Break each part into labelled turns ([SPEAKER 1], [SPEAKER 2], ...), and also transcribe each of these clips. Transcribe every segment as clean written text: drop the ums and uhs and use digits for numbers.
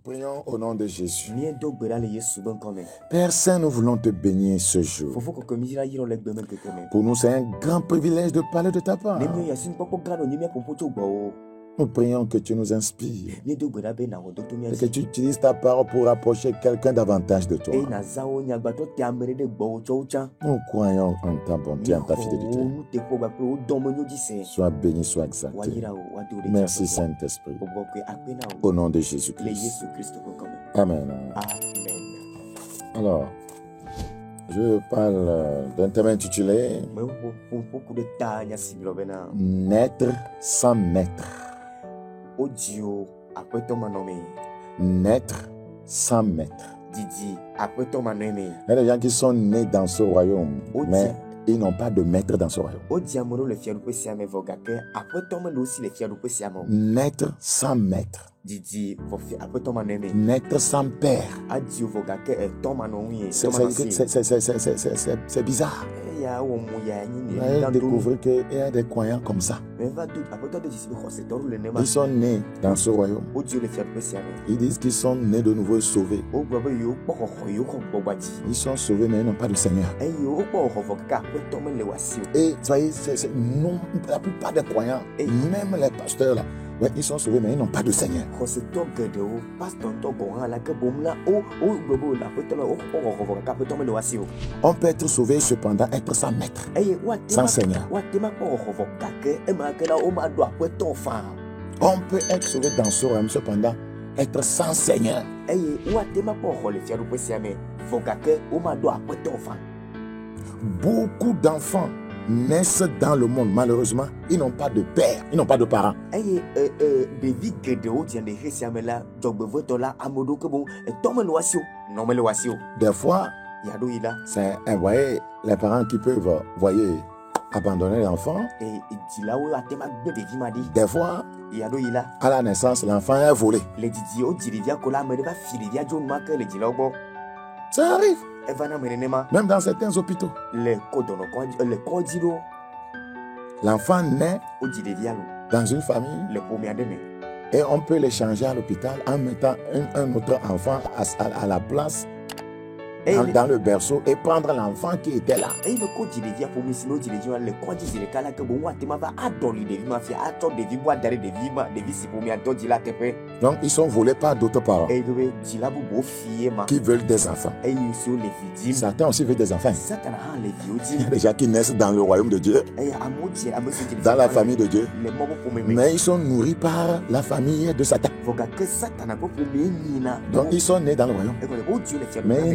[SPEAKER 1] prions au nom de Jésus.
[SPEAKER 2] Mie do gbe ɖa le Yesu be ŋkɔ me.
[SPEAKER 1] Père Saint, nous voulons te bénir ce jour.
[SPEAKER 2] Fofo kɔkɔe mi dzra yirɔ le gbe me keke me.
[SPEAKER 1] Pour nous, c'est un grand privilège de parler de ta part.
[SPEAKER 2] Ne mie yasi nukpɔkpɔ gã ɖo nye mia ƒoƒo tso gbɔwò.
[SPEAKER 1] Nous prions que tu nous inspires
[SPEAKER 2] Mie do gbe ɖa be nawɔ dodo mia
[SPEAKER 1] et que
[SPEAKER 2] dzi.
[SPEAKER 1] tu utilises ta parole pour rapprocher quelqu'un davantage de toi.
[SPEAKER 2] Eye nazawo nyagbatɔ te ame ɖe ɖe gbɔwò tsɔ wo tsã.
[SPEAKER 1] Nous croyons en ta bonté, en ta
[SPEAKER 2] Mixɔ
[SPEAKER 1] fidélité.
[SPEAKER 2] wo nuteƒo kpakple wo dɔmenyo dzi se.
[SPEAKER 1] Sois béni, sois exalté.
[SPEAKER 2] Woayra wo woado ɖe
[SPEAKER 1] Merci
[SPEAKER 2] dziƒo.
[SPEAKER 1] Saint-Esprit.
[SPEAKER 2] Gbɔgbɔ koe akpe na wo.
[SPEAKER 1] Au nom de
[SPEAKER 2] Le
[SPEAKER 1] Jésus-Christ.
[SPEAKER 2] Yesu Kristo ƒe ŋkɔ me.
[SPEAKER 1] Amen.
[SPEAKER 2] Amen.
[SPEAKER 1] Alors, je parle d'un thème intitulé
[SPEAKER 2] Me ƒoƒu ɖe ta nya si gblɔ bena
[SPEAKER 1] Naître sans maître.
[SPEAKER 2] wodzi wo aƒetɔmanɔme.
[SPEAKER 1] Naître sans maître.
[SPEAKER 2] Didi aƒetɔmanɔme.
[SPEAKER 1] Il y a des gens qui sont nés dans ce royaume,
[SPEAKER 2] Oh,
[SPEAKER 1] mais
[SPEAKER 2] tiens.
[SPEAKER 1] ils n'ont pas de maître dans ce royaume.
[SPEAKER 2] Wodzi ame ɖewo le fiaɖuƒe sia me vɔ gake aƒetɔme le wo si le fiaɖuƒe sia me o.
[SPEAKER 1] Naître sans maître.
[SPEAKER 2] Didi vɔ aƒetɔmanɔme.
[SPEAKER 1] Naître sans père.
[SPEAKER 2] Adi wo vɔ gake tɔmanɔnue.
[SPEAKER 1] C'est bizarre.
[SPEAKER 2] Eya wɔ mu ya nyi
[SPEAKER 1] Vous allez
[SPEAKER 2] ne
[SPEAKER 1] découvrir qu'il y a des croyants comme ça.
[SPEAKER 2] Mais va do aƒetɔ de disi be xɔsetɔwo le nema.
[SPEAKER 1] Ils sont nés dans ce royaume.
[SPEAKER 2] Wodzi wo le fiaɖuƒe sia me.
[SPEAKER 1] Ils disent qu'ils sont nés de nouveau et sauvés.
[SPEAKER 2] Wogblɔ be yewo kpɔ xɔxɔ yewo xɔ gbɔgba dzi.
[SPEAKER 1] Ils sont sauvés, mais ils n'ont pas de Seigneur.
[SPEAKER 2] Eye wokpɔ xɔxɔ vɔ gake aƒetɔ mele wo asi o.
[SPEAKER 1] Et vous voyez, non, la plupart des croyants, et même les pasteurs là, ouais, ils sont sauvés, mais ils n'ont pas de Seigneur.
[SPEAKER 2] Xɔsetɔ geɖewo pastortɔ gɔ hã la ke boŋ la wogblɔ be le aƒetɔ la wokpɔ xɔxɔ vɔ gake aƒetɔ mele wo asi o.
[SPEAKER 1] On peut être sauvé, cependant, être sans maître.
[SPEAKER 2] Eye
[SPEAKER 1] Sans Seigneur.
[SPEAKER 2] woate ma kpɔ xɔxɔ vɔ gake ema ke la womaɖo aƒetɔ faa.
[SPEAKER 1] On peut être sauvé dans ce royaume, cependant, être sans Seigneur.
[SPEAKER 2] Eye woate ma kpɔ xɔ le fiaɖuƒe sia me vɔ gake womaɖo aƒetɔ faa.
[SPEAKER 1] Beaucoup d'enfants naissent dans le monde, malheureusement, ils n'ont pas de père, ils n'ont pas de parents.
[SPEAKER 2] Eye ɖevi geɖewo dze le xe sia me la dzɔgbevɔtɔ la ame ɖewo ke boŋ etɔ mele wo asi o, nɔ mele wo asi o.
[SPEAKER 1] Des fois,
[SPEAKER 2] Yaɖo yi la
[SPEAKER 1] c'est, vous voyez, les parents qui peuvent, voyez, abandonner l'enfant.
[SPEAKER 2] dzilawo ate ma gbe ɖevi ma ɖi.
[SPEAKER 1] Des fois,
[SPEAKER 2] Yaɖo yi la
[SPEAKER 1] à la naissance, l'enfant est volé.
[SPEAKER 2] le didi wodzi ɖevia ko la ame ɖe va fi ɖevia dzo enumake le dzilawo gbɔ.
[SPEAKER 1] Ça arrive,
[SPEAKER 2] Eva na ame nenema
[SPEAKER 1] même dans certains hôpitaux.
[SPEAKER 2] le dɔnɔkɔdzi le kɔdzi ɖo
[SPEAKER 1] L'enfant naît
[SPEAKER 2] wodzi ɖevia lo
[SPEAKER 1] dans une famille
[SPEAKER 2] le ƒome aɖe me.
[SPEAKER 1] et on peut les changer à l'hôpital en mettant un autre enfant à la place dans le berceau et prendre l'enfant qui était là.
[SPEAKER 2] Eye ne ko dzi ɖevia ƒome si ne wodzi ɖevi ma le kɔdzi zi ɖeka la ke boŋ woate ma va aɖɔli ɖevi ma fia atsɔ ɖevi bu ada ɖe ɖevi si ƒomea dɔ dzi la teƒe.
[SPEAKER 1] Donc ils sont volés par d'autres parents
[SPEAKER 2] Eye be dzila bubuwo fie ma.
[SPEAKER 1] qui veulent des enfants.
[SPEAKER 2] Eye siwo le vi dzim.
[SPEAKER 1] Satan aussi veut des enfants.
[SPEAKER 2] Satana hã le viwo
[SPEAKER 1] Il y a
[SPEAKER 2] dzim.
[SPEAKER 1] des gens qui naissent dans le royaume de Dieu,
[SPEAKER 2] Eye amewo dzi ame siwo dzi
[SPEAKER 1] dans la famille de Dieu,
[SPEAKER 2] le mɔ ƒe ƒome me.
[SPEAKER 1] mais ils sont nourris par la famille de Satan.
[SPEAKER 2] Vɔ gake Satana ƒe ƒomee nyina.
[SPEAKER 1] Donc ils sont nés dans le royaume,
[SPEAKER 2] Egɔle wodzi wo le fiaɖuƒe
[SPEAKER 1] mais
[SPEAKER 2] me.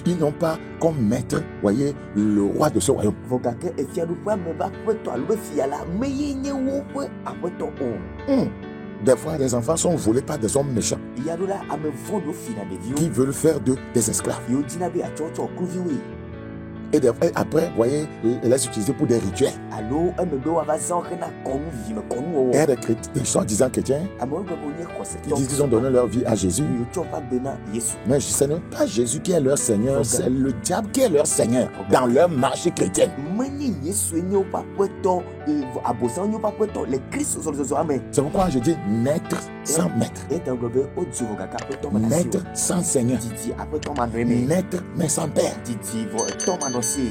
[SPEAKER 1] ils n'ont pas comme maître, voyez, le roi de ce royaume.
[SPEAKER 2] Vɔ gake efiaɖuƒea me ƒe aƒetɔ alo be fia la meye nye woƒe aƒetɔ o.
[SPEAKER 1] Des fois, les enfants sont volés par des hommes méchants
[SPEAKER 2] Yaɖo la ame vɔ̃ɖiwo fina ɖeviwo.
[SPEAKER 1] qui veulent faire d'eux des esclaves.
[SPEAKER 2] Yewo dina be atsɔtsɔ kluviwoe.
[SPEAKER 1] Et après, vous voyez, ils les utilisent pour des rituels.
[SPEAKER 2] Alo emegbe woava zã hena kɔnu vime kɔnu
[SPEAKER 1] Il y a
[SPEAKER 2] wɔwɔ.
[SPEAKER 1] des soi-disant chrétiens
[SPEAKER 2] Amewo gbe be wonye
[SPEAKER 1] qui disent qu'ils ont donné leur vie à Jésus.
[SPEAKER 2] Yewo tsɔ va gbe na Yesu.
[SPEAKER 1] Mais ce n'est pas Jésus qui est leur Seigneur, c'est le diable qui est leur Seigneur dans leur marche chrétienne.
[SPEAKER 2] Menye Yesu nye woƒe aƒetɔ, abosam nye woƒe aƒetɔ le Kristo zɔzɔzɔ ame.
[SPEAKER 1] C'est pourquoi je dis naître sans maître,
[SPEAKER 2] Eta gblɔ be wodzi wo gake aƒetɔ me na si
[SPEAKER 1] naître
[SPEAKER 2] o.
[SPEAKER 1] sans Seigneur,
[SPEAKER 2] Didi aƒetɔ manɔe me.
[SPEAKER 1] naître mais sans père.
[SPEAKER 2] Didi vɔ etɔ manɔ si.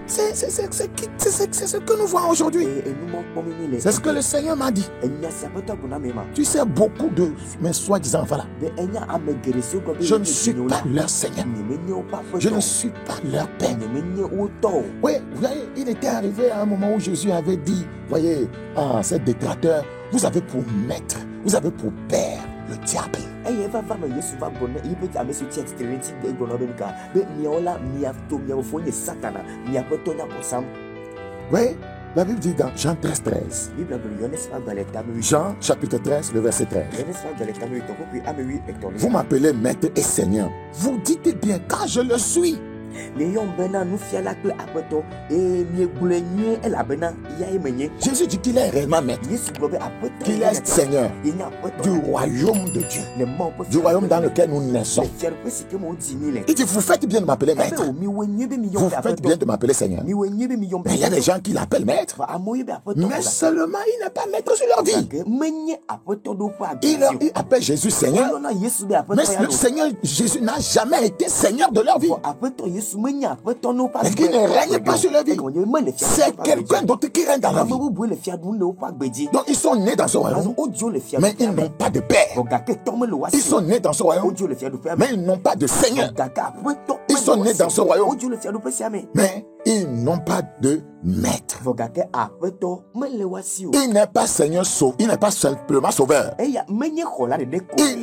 [SPEAKER 1] C'est ce que nous voyons aujourd'hui.
[SPEAKER 2] Enumɔ kpɔm mi le.
[SPEAKER 1] C'est ce que le Seigneur m'a dit.
[SPEAKER 2] Enya si aƒetɔ gblɔ na me ma.
[SPEAKER 1] Tu sais, beaucoup de mes soi-disant enfants là,
[SPEAKER 2] Be enya ame geɖe siwo gblɔ be
[SPEAKER 1] je ne
[SPEAKER 2] yewo
[SPEAKER 1] suis
[SPEAKER 2] nye
[SPEAKER 1] pas
[SPEAKER 2] la.
[SPEAKER 1] leur Seigneur.
[SPEAKER 2] Nyemenye woƒe
[SPEAKER 1] Je ne
[SPEAKER 2] aƒetɔ.
[SPEAKER 1] suis pas leur père.
[SPEAKER 2] Nyemenye wo tɔ o.
[SPEAKER 1] Oui, vous voyez, il était arrivé à un moment où Jésus avait dit, voyez, à ces détracteurs, vous avez pour maître, vous avez pour père le diable.
[SPEAKER 2] Eye eva va me Yesu va gblɔ ne yiƒe ame siwo tsi atsitre ɖe eŋuti gblɔ na be nuka be miawo la miato miawo fo nye Satana miaƒetɔ nye abɔsam.
[SPEAKER 1] Oui, la Bible dit dans Jean 13.
[SPEAKER 2] Bibla gblɔ Yohanes ƒe agbalẽ tame wi.
[SPEAKER 1] Jean chapitre 13, le verset 13.
[SPEAKER 2] Yohanes ƒe agbalẽ tame wi tɔƒe ame wi etɔ̃lia.
[SPEAKER 1] Vous m'appelez maître et Seigneur. Vous dites bien, car je le suis. Jésus dit qu'il est réellement maître, qu'il est Seigneur du royaume de Dieu, du royaume dans lequel nous naissons. Il dit, vous faites bien de m'appeler maître, vous faites bien de m'appeler Seigneur. Mais il y a des gens qui l'appellent maître, mais seulement il n'est pas maître sur leur vie. Il appelle Jésus Seigneur, mais le Seigneur Jésus n'a jamais été Seigneur de leur vie. Et qui ne règne pas sur leur vie. C'est quelqu'un d'autre qui règne dans leur vie. Donc ils sont nés dans ce royaume, mais ils n'ont pas de père. Ils sont nés dans ce royaume, mais ils n'ont pas de Seigneur. Ils sont nés dans ce royaume, mais ils n'ont pas de maître. Il n'est pas Seigneur sauveur, il n'est pas simplement sauveur. Il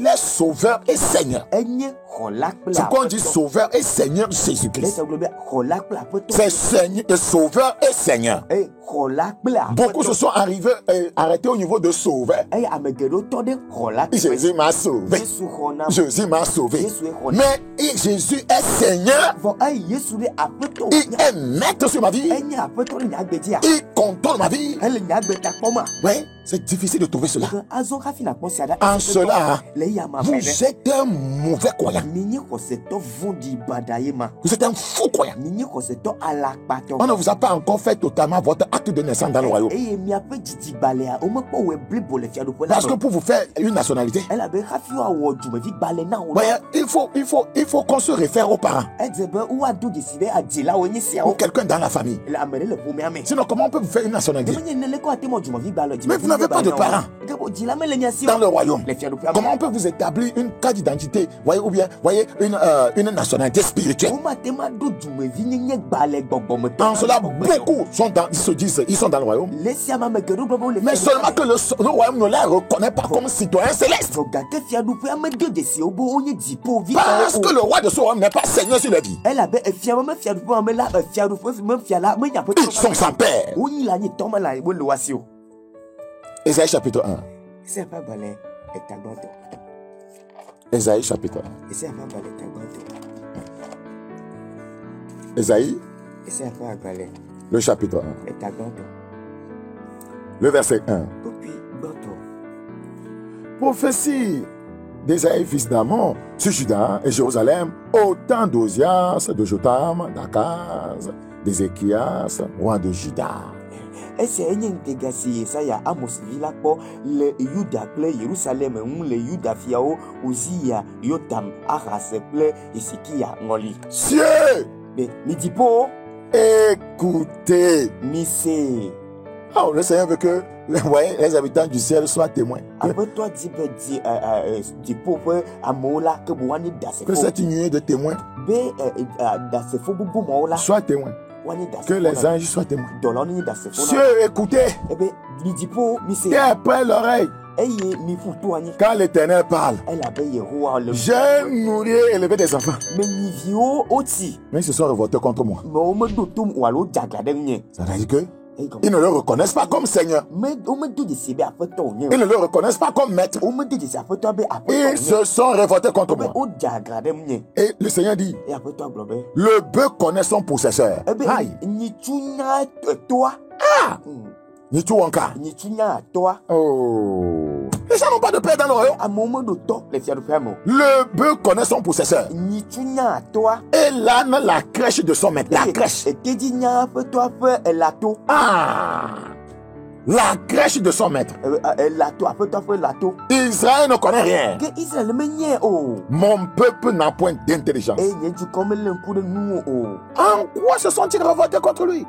[SPEAKER 1] est sauveur et Seigneur. C'est quand on dit sauveur et Seigneur Jésus-Christ. C'est Seigneur, sauveur et Seigneur. Beaucoup se sont arrêtés au niveau de sauveur. Jésus m'a sauvé. Jésus m'a sauvé. Mais Jésus est Seigneur. Il est maître sur ma vie. Il contrôle ma vie. Oui, c'est difficile de trouver cela. En cela, vous êtes un mauvais croyant. Vous êtes un fou croyant. On ne vous a pas encore fait totalement votre acte de naissance dans le royaume. Parce que pour vous faire une nationalité, il faut qu'on se réfère aux parents. Ou quelqu'un dans la famille. Sinon, comment on peut vous faire une nationalité? Mais vous n'avez pas de parents dans le royaume. Comment on peut vous établir une carte d'identité, ou bien une nationalité spirituelle? En cela, beaucoup sont ils sont dans le royaume. Mais seulement que le royaume ne les reconnaît pas comme citoyens célestes. Parce que le roi de ce royaume n'est pas Seigneur sur la vie. Ils sont sans père. Ésaïe chapitre 1. Ésaïe chapitre 1. Ésaïe, le chapitre 1. Le verset 1. Prophétie d'Ésaïe, fils d'Amon, sur Juda et Jérusalem, au temps d'Ozias, de Jotam, d'Akaz, d'Ézéchias, roi de Juda. Cieux, écoutez. Oh, le Seigneur veut que les habitants du ciel soient témoins. Que cette nuée de témoins soit témoin. Que les anges soient témoins. Cieux, écoutez. Terre, près l'oreille. Quand l'Éternel parle, j'ai nourri et élevé des enfants, mais ils se sont révoltés contre moi. Ça veut dire que ils ne le reconnaissent pas comme Seigneur. Ils ne le reconnaissent pas comme maître. Ils se sont révoltés contre moi. Et le Seigneur dit, le bœuf connaît son possesseur. Aïe. Ah. Oh. Les gens n'ont pas de paix dans le royaume. Le bœuf connaît son possesseur. Et l'âne la crèche de son maître. La crèche. Ah. La crèche de son maître. Israël ne connaît rien. Mon peuple n'a point d'intelligence. En quoi se sont-ils révoltés contre lui?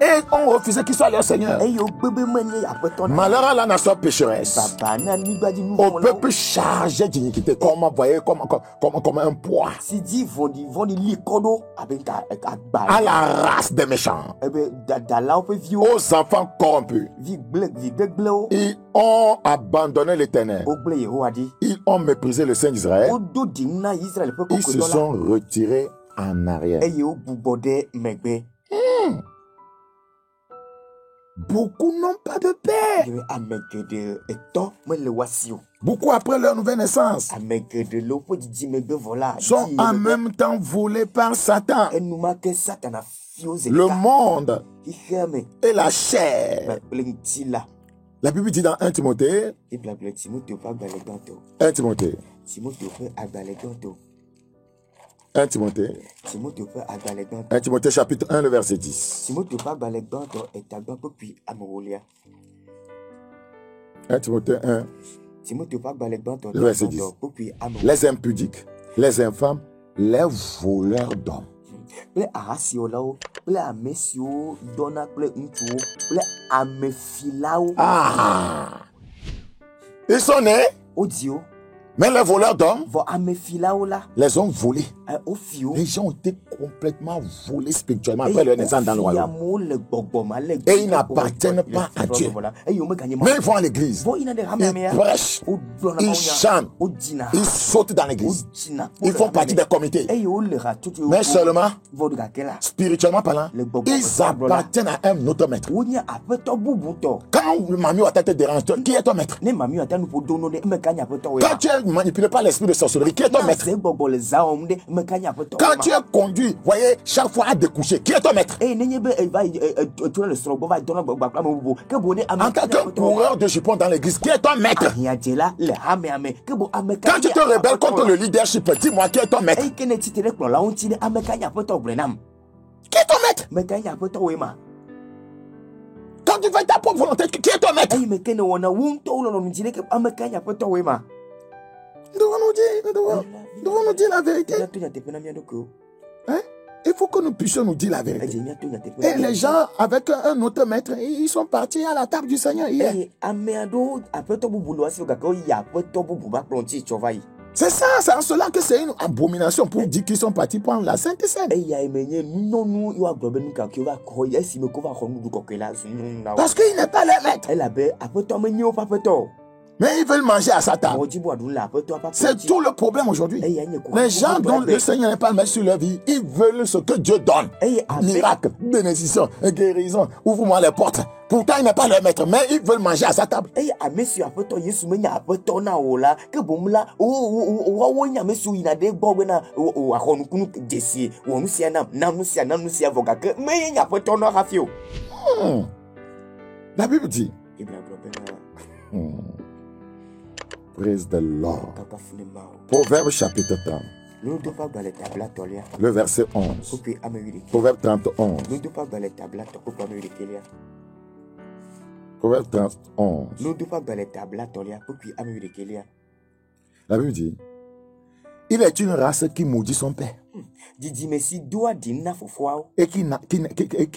[SPEAKER 1] Et ont refusé qu'il soit leur Seigneur. Malheur à la nation pécheresse, au peuple chargé d'iniquité, comme un poids, à la race des méchants, aux enfants corrompus. Ils ont abandonné l'Éternel. Ils ont méprisé le Saint d'Israël. Ils se sont retirés en arrière. Beaucoup n'ont pas de paix. beaucoup après leur nouvelle naissance, sont en même temps volés par Satan. Le monde et la chair. La Bible dit dans 1 Timothée, 1 Timothée, 1 Timothée, 1 Timothée chapitre 1, le verset 10. 1 Timothée 1, le verset 10. Les impudiques, les infâmes, les voleurs d'hommes. Ah! Ils sont nés. Mais les voleurs d'hommes les ont volés. Les gens ont été complètement volés spirituellement après leur naissance dans le royaume. Et ils n'appartiennent pas à Dieu. Mais ils vont à l'église. Ils prêchent. Ils chantent. Ils sautent dans l'église. Ils font partie des comités. Mais seulement, spirituellement parlant, ils appartiennent à un autre maître. Quand le mamie à te dérange, qui est ton maître? Quand tu es manipulé par l'esprit de sorcellerie, qui est ton maître? Quand tu es conduit, voyez, chaque fois à découcher, qui est ton maître? En tant que coureur de jupons dans l'église, qui est ton maître? Quand tu te rebelles contre le leadership, dis-moi qui est ton maître? Qui est ton maître? Quand tu fais ta propre volonté, qui est ton maître? Nous devons nous dire la vérité. Hein? Il faut que nous puissions nous dire la vérité. Et les gens avec un autre maître, ils sont partis à la table du Seigneur hier. C'est ça, c'est en cela que c'est une abomination pour dire qu'ils sont partis prendre la Sainte Seine. Parce qu'il n'est pas leur maître. Mais ils veulent manger à sa table. C'est tout le problème aujourd'hui. Les gens dont le Seigneur n'est pas le maître sur leur vie, ils veulent ce que Dieu donne. Miracle, bénédiction, guérison, ouvre-moi les portes. Pourtant, il n'est pas leur maître, mais ils veulent manger à sa table. La Bible dit. Praise the Lord. Proverbe chapitre 30. Le verset 11. Proverbe 31. Proverbe 31. La Bible dit, il est une race qui maudit son père. Et qui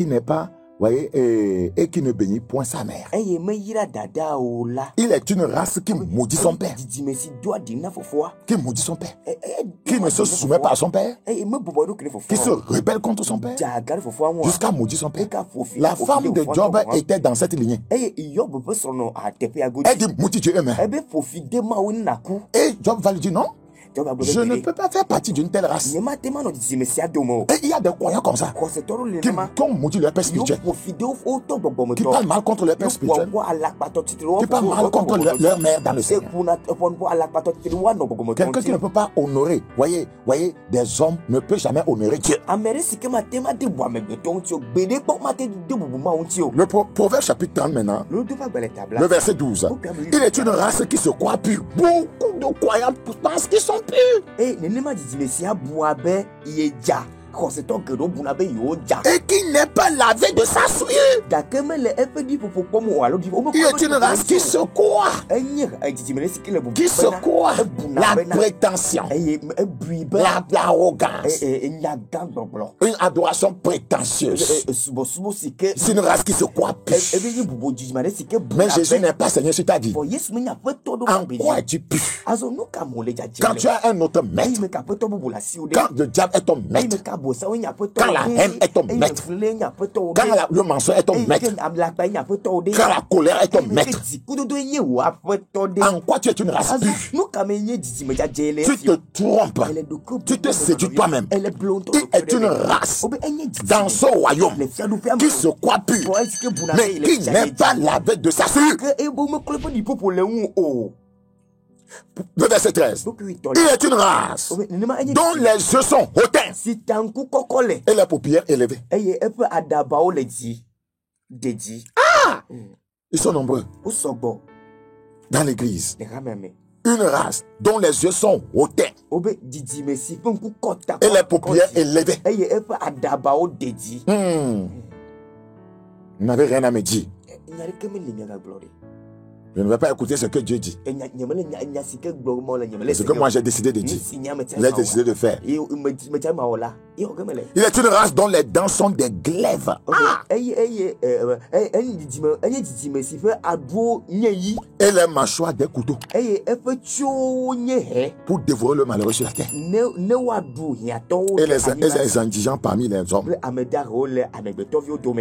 [SPEAKER 1] n'est pas, voyez, et qui ne bénit point sa mère. Il est une race qui maudit son père. Qui maudit son père. Qui ne se soumet pas à son père. Qui se rebelle contre son père. Jusqu'à maudire son père. La femme de Job était dans cette lignée. Elle dit, maudit Dieu aimé. Et Job va lui dire non. Je ne peux pas faire partie d'une telle race. Et il y a des croyants comme ça qui ont maudit leur père spirituel, qui parlent mal contre leur père spirituel, qui parlent mal contre leur mère dans le Seigneur. Quelqu'un qui ne peut pas honorer, voyez, des hommes ne peut jamais honorer Dieu. Le Proverbe chapitre 30 maintenant, le verset 12. Il est une race qui se croit pure. Beaucoup de croyants pensent qu'ils sont purs. Et qui n'est pas lavé de sa souillure. Il est une race qui se croit. Qui se croit. La prétention. L'arrogance. Une adoration prétentieuse. C'est une race qui se croit pure. Mais Jésus n'est pas Seigneur sur ta vie. En quoi es-tu pur? Quand tu as un autre maître. Quand le diable est ton maître. Quand la haine est ton maître. Quand le mensonge est ton maître. Quand la colère est ton maître. En quoi tu es une race pure? Tu te trompes. Tu te séduis toi-même. Il est une race dans ce royaume qui se croit pure, mais qui n'est pas lavé de sa souillure. Le verset 13. Il est une race dont les yeux sont hautains et les paupières élevées. Ah! Ils sont nombreux dans l'église. Une race dont les yeux sont hautains et les paupières élevées. Vous n'avez rien à me dire. Je ne vais pas écouter ce que Dieu dit. Ce que moi j'ai décidé de dire. Il a décidé de faire. Il est une race dont les dents sont des glaives. Ah! Et les mâchoires des couteaux. Pour dévorer le malheureux sur la terre. Et les indigents parmi les hommes.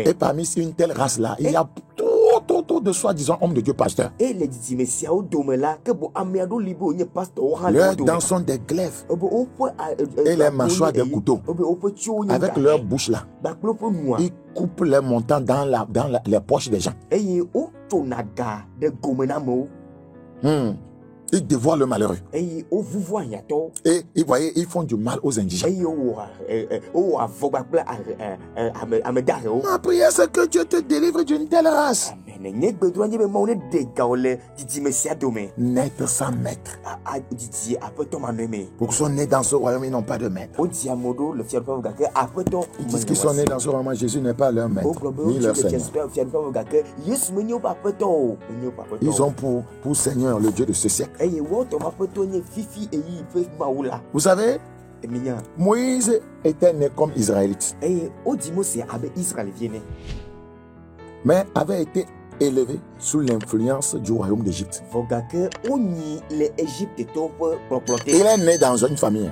[SPEAKER 1] Et parmi une telle race-là, il y a trop de soi-disant hommes de Dieu pasteurs. Leurs dents sont des glaives et les mâchoires des couteaux. Avec leur bouche là, ils coupent les montants dans les poches des gens. Ils dévoient le malheureux. Et ils voyaient, ils font du mal aux indigents. Ma prière, c'est que Dieu te délivre d'une telle race. Naître sans maître. Pour qu'ils soient nés dans ce royaume, ils n'ont pas de maître. Ils disent qu'ils sont nés dans ce royaume, Jésus n'est pas leur maître, ni leur Seigneur. Ils ont pour Seigneur le Dieu de ce siècle. Vous savez, Moïse était né comme Israélite, mais avait été élevé sous l'influence du royaume d'Égypte. Il est né dans une famille,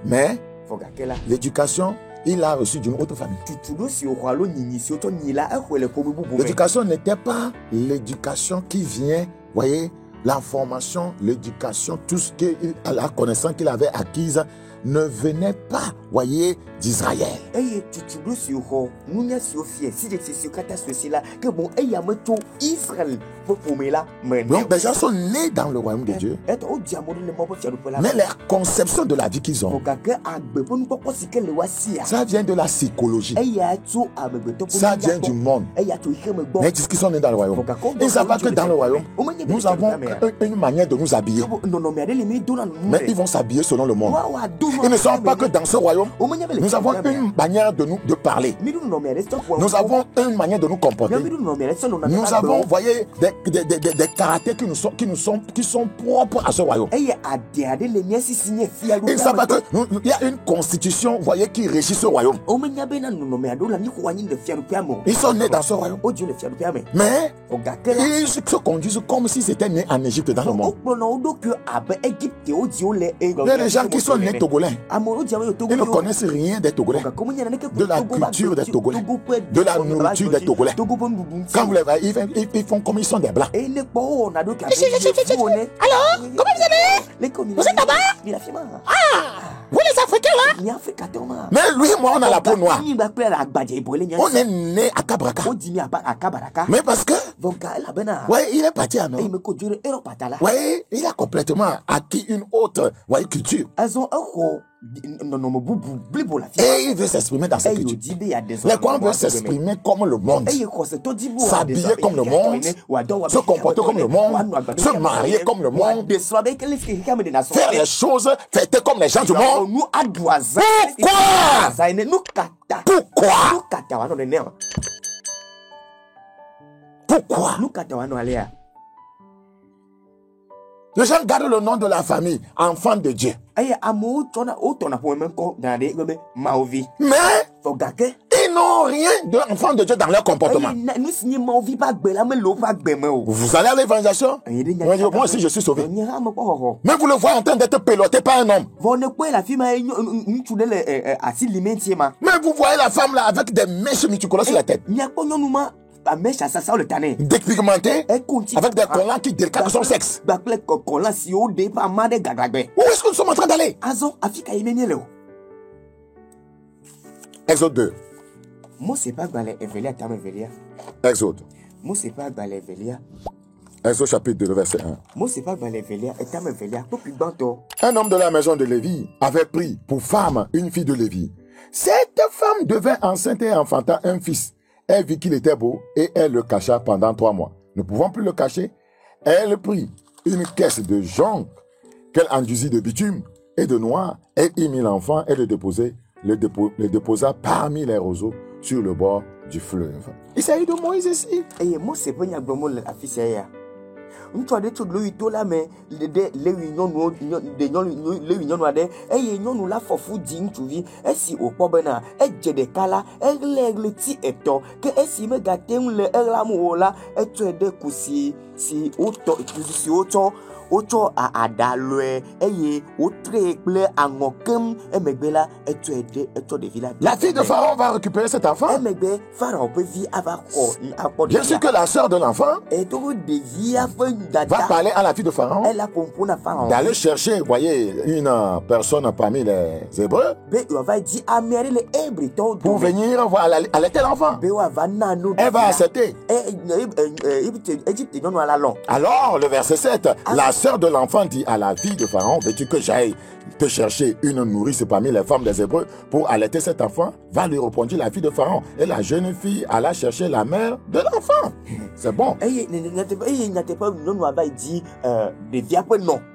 [SPEAKER 1] mais l'éducation, il a reçu d'une autre famille. L'éducation n'était pas l'éducation qui vient, voyez, l'information, l'éducation, tout ce que la connaissance qu'il avait acquise ne venait pas, voyez, d'Israël. Donc les gens sont nés dans le royaume de Dieu, mais la conception de la vie qu'ils ont, ça vient de la psychologie, ça vient du monde. Mais ils disent qu'ils sont nés dans le royaume. Ils ne savent pas que dans le royaume, nous avons une manière de nous habiller, mais ils vont s'habiller selon le monde. Ils ne savent pas que dans ce royaume, nous avons une manière de parler. Nous avons une manière de nous comporter. Nous avons, voyez, des caractères qui sont propres à ce royaume. Ils ne savent pas qu'il y a une constitution, voyez, qui régit ce royaume. Ils sont nés dans ce royaume, mais ils se conduisent comme si c'était né en Égypte dans le monde. Il y a des gens qui sont nés togolais. Ils ne connaissent rien des Togolais, de la culture des Togolais, de la nourriture des Togolais. Quand vous les voyez, ils font comme ils sont des blancs. Alors, comment vous allez? Vous êtes là-bas? Ah, vous les Africains là? Mais lui et moi, on a la peau noire. On est né à Kabraka. Mais parce que, ouais, il est parti à Nord. Ouais, il a complètement acquis une autre, ouais, culture. Et il veut s'exprimer dans cette culture. Les croyants veulent s'exprimer comme le monde, s'habiller comme le monde, se comporter comme le monde, se marier comme le monde, faire les choses, fêter comme les gens du monde. Pourquoi? Les gens gardent le nom de la famille, enfant de Dieu. Mais ils n'ont rien d'enfant de Dieu dans leur comportement. Vous allez à l'évangélisation? Moi aussi je suis sauvé. Mais vous le voyez en train d'être piloté par un homme. Mais vous voyez la femme là avec des mèches multicolores sur la tête. Dépigmenté, avec des collants qui décapent son sexe. Où est-ce que nous sommes en train d'aller? Exode 2. Exode. Exode chapitre 2, verset 1. Un homme de la maison de Lévi avait pris pour femme une fille de Lévi. Cette femme devint enceinte et enfanta un fils. Elle vit qu'il était beau et elle le cacha pendant 3 mois. Ne pouvant plus le cacher, elle prit une caisse de jonc qu'elle enduisit de bitume et de noix. Elle y mit l'enfant et le déposa parmi les roseaux sur le bord du fleuve. Il s'agit de Moïse ici.
[SPEAKER 2] Ntwa de to lo ito la me de lewi nyonu lewi nyonu ade eye nyonu la fofu di ntwi esi okpo na eje de kala egle ti eto ke esi me gatem le eramu ola eto ede kusi si oto oto a adalwe eye otre ple angokem emegbela eto ede eto de villa.
[SPEAKER 1] La fille de Pharaon va récupérer cet enfant.
[SPEAKER 2] Emegbe Pharaon peut vivre avec
[SPEAKER 1] Bien sûr que la sœur de l'enfant va parler à la fille de Pharaon d'aller chercher, voyez, une personne parmi les Hébreux pour venir voir allaiter l'enfant. Elle va accepter. Alors, le verset 7, la sœur de l'enfant dit à la fille de Pharaon, veux-tu que j'aille te chercher une nourrice parmi les femmes des Hébreux pour allaiter cet enfant? Va lui répondre la fille de Pharaon. Et la jeune fille alla chercher la mère de l'enfant. C'est bon.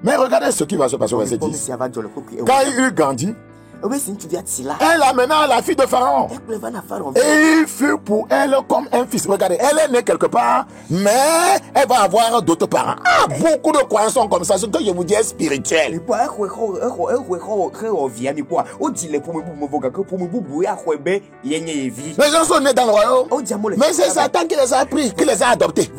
[SPEAKER 1] Mais regardez ce qui va se passer au verset 10. Quand il eut grandi, elle amena la fille de Pharaon. Et il fut pour elle comme un fils. Regardez, elle est née quelque part, mais elle va avoir d'autres parents. Ah, beaucoup de croyances sont comme ça. Ce que je vous dis est spirituel. Les gens sont nés dans le royaume, mais c'est Satan qui les a pris, qui les a adoptés.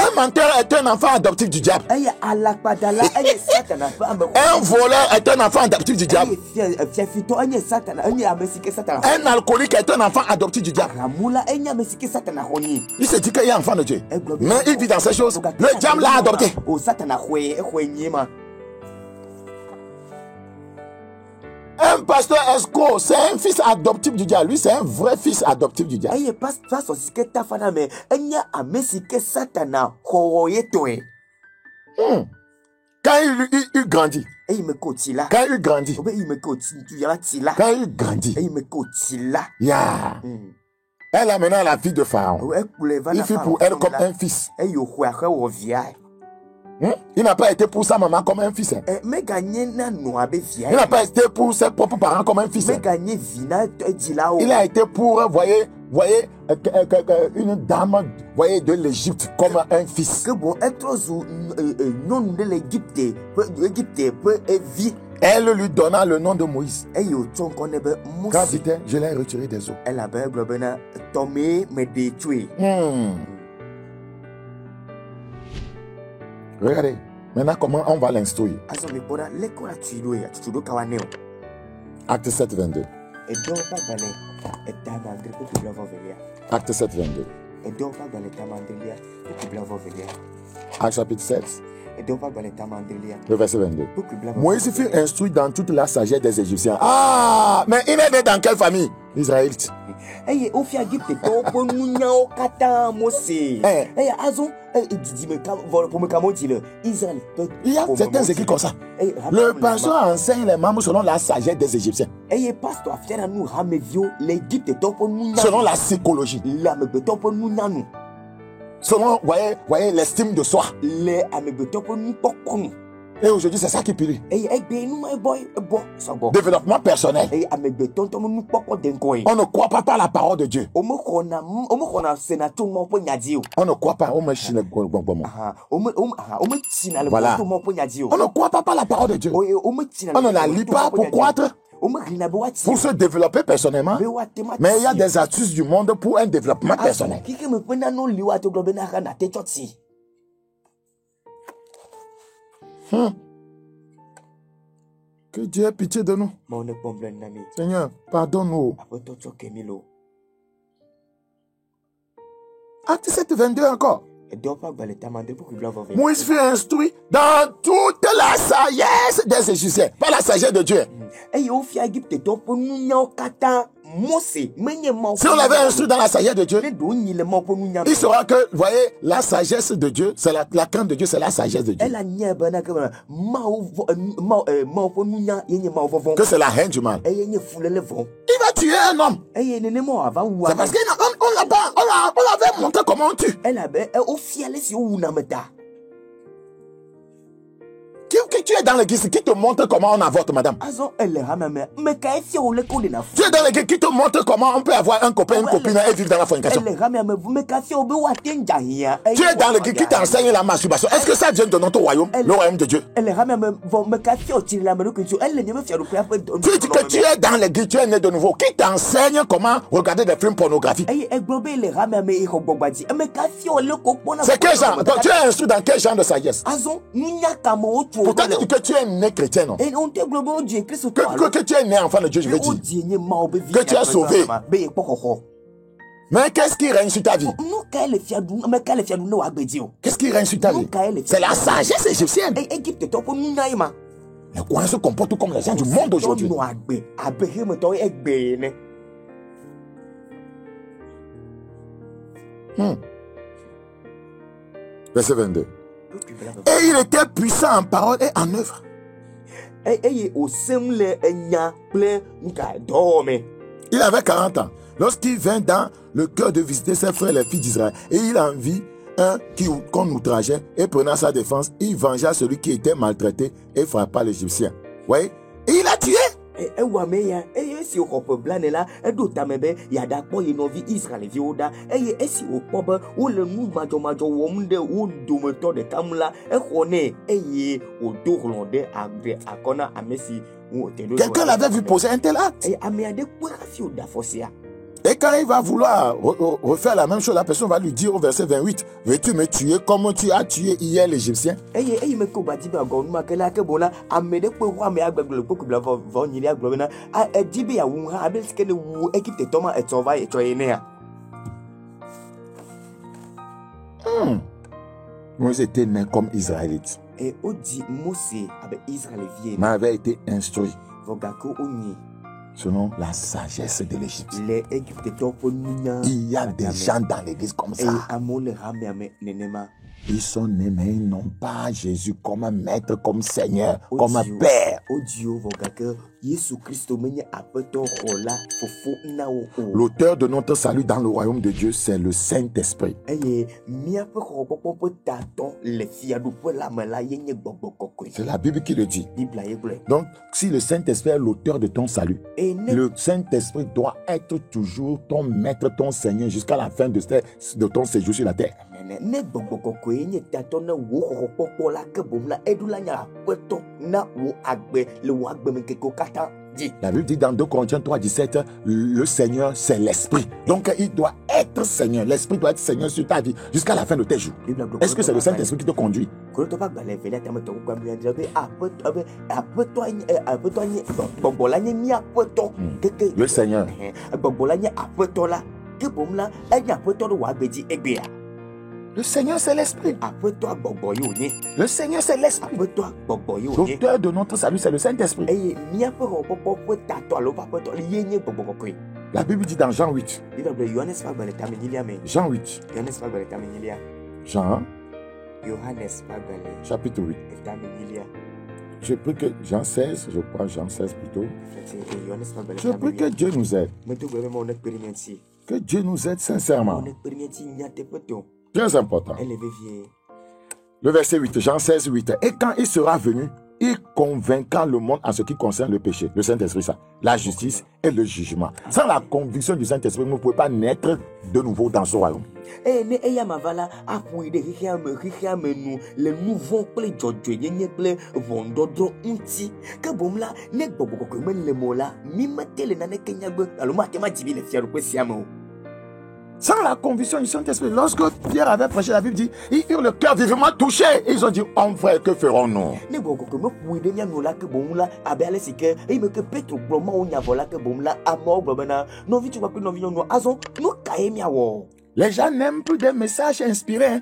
[SPEAKER 1] Un menteur est un enfant adoptif du diable. Un voleur est un enfant adoptif du diable. Un alcoolique est un enfant adoptif du diable. Il se dit qu'il est enfant de Dieu, mais il vit dans ces choses. Le diable l'a adopté. Un pasteur escroc, c'est un fils adoptif du diable. Lui, c'est un vrai fils adoptif du diable. Quand il grandit, elle amena la fille de Pharaon. Il fut pour elle comme un fils. Il n'a pas été pour sa maman comme un fils. Il n'a pas été pour ses propres parents comme un fils. Il a été pour, voyez, une dame, voyez, de l'Égypte comme un fils. Elle lui donna le nom de Moïse. Quand dit-elle, je l'ai retiré des eaux. Regardez, maintenant comment on va l'instruire. Acte 7, 22. Acte 7, 22. Acte chapitre 7. Le verset 22. Moïse fut instruit dans toute la sagesse des Égyptiens. Ah, mais il est né dans quelle famille? Israélite. Il y a certains écrits comme ça. Le pasteur enseigne les membres selon la sagesse des Égyptiens. Selon la psychologie. Selon, voyez, l'estime de soi. Et aujourd'hui, c'est ça qui plie. Développement personnel. On ne croit pas par la parole de Dieu. On ne croit pas. Voilà. On ne croit pas par la parole de Dieu. On ne la lit pas pour croître, pour se développer personnellement. Mais il y a des astuces du monde pour un développement personnel. Que Dieu ait pitié de nous. Seigneur, pardonne-nous. Acte 7, 22 encore. Moïse fut instruit dans toute la sagesse des Égyptiens, pas la sagesse de Dieu. Si on l'avait instruit dans la sagesse de Dieu, il saura que, vous voyez, la sagesse de Dieu, c'est la crainte de Dieu, c'est la sagesse de Dieu. Que c'est la haine du mal. Il va tuer un homme. C'est parce qu'on l'avait montré comment on tue. Qui tu es dans l'église, qui te montre comment on avorte, madame? Tu es dans l'église, qui te montre comment on peut avoir un copain, une copine et vivre dans la fornication? Tu es dans l'église, qui t'enseigne la masturbation? Est-ce que ça vient de notre royaume, le royaume de Dieu? Tu dis que tu es dans l'église, tu es né de nouveau. Qui t'enseigne comment regarder des films pornographiques? C'est quel genre? Tu es instruit dans quel genre de sagesse? Pourtant, tu dis que tu es né chrétien, non? Que tu es né enfant de Dieu, je veux dire. Que tu es sauvé. Mais qu'est-ce qui règne sur ta vie? Qu'est-ce qui règne sur ta vie? C'est la sagesse égyptienne. Les coins se comportent comme les gens du monde aujourd'hui. Verset 22. Et il était puissant en parole et en œuvre. Il avait 40 ans. Lorsqu'il vint dans le cœur de visiter ses frères les filles d'Israël, et il en vit un qu'on outrageait, et prenant sa défense, il vengea celui qui était maltraité et frappa l'Égyptien. Oui, et il a tué. Quelqu'un l'avait vu poser un tel acte. Et quand il va vouloir refaire la même chose, la personne va lui dire au verset 28, veux-tu me tuer comme tu as tué hier l'Égyptien? Moïse était né comme Israélite. Mais avait été instruit selon la sagesse de l'Égypte. Il y a des gens dans l'église comme ça. Ils sont nés, mais ils n'ont pas Jésus comme maître, comme Seigneur, comme Père. L'auteur de notre salut dans le royaume de Dieu, c'est le Saint-Esprit. C'est la Bible qui le dit. Donc, si le Saint-Esprit est l'auteur de ton salut, le Saint-Esprit doit être toujours ton maître, ton Seigneur, jusqu'à la fin de ton séjour sur la terre. La Bible dit dans 2 Corinthiens 3:17, le Seigneur c'est l'Esprit. Donc il doit être Seigneur. L'Esprit doit être Seigneur sur ta vie jusqu'à la fin de tes jours. Est-ce que c'est le Saint-Esprit qui te conduit? Le Seigneur. Le Seigneur c'est l'Esprit. Le Seigneur c'est l'Esprit. L'auteur de notre salut c'est le Saint-Esprit. La Bible dit dans Jean 8. Jean 8. Jean. Chapitre 8. Je prie que Jean 16, je crois Jean 16 plutôt. Je prie que Dieu nous aide. Que Dieu nous aide sincèrement. Très important. Le verset 8, Jean 16, 8. Et quand il sera venu, il convaincra le monde en ce qui concerne le péché, le Saint-Esprit, ça, la justice et le jugement. Sans la conviction du Saint-Esprit, vous ne pouvez pas naître de nouveau dans ce royaume. Sans la conviction du Saint-Esprit, lorsque Pierre avait prêché, la Bible dit, ils eurent le cœur vivement touché. Ils ont dit, homme frère, que ferons-nous? Les gens n'aiment plus des messages inspirés.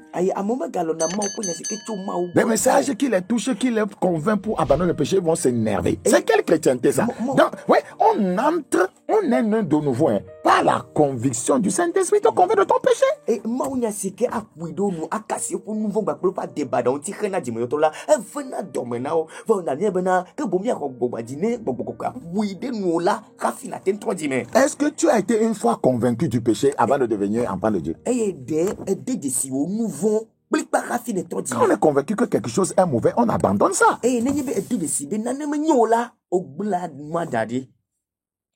[SPEAKER 1] Des messages qui les touchent, qui les convainquent pour abandonner le péché, vont s'énerver. C'est quelle chrétienté ça? Donc, ouais, on entre, on est né de nouveau, hein, par la conviction du Saint-Esprit, te convainc de ton péché. Et est-ce que tu as été une fois convaincu du péché avant de devenir enfant de Dieu? Quand on est convaincu que quelque chose est mauvais, on abandonne ça.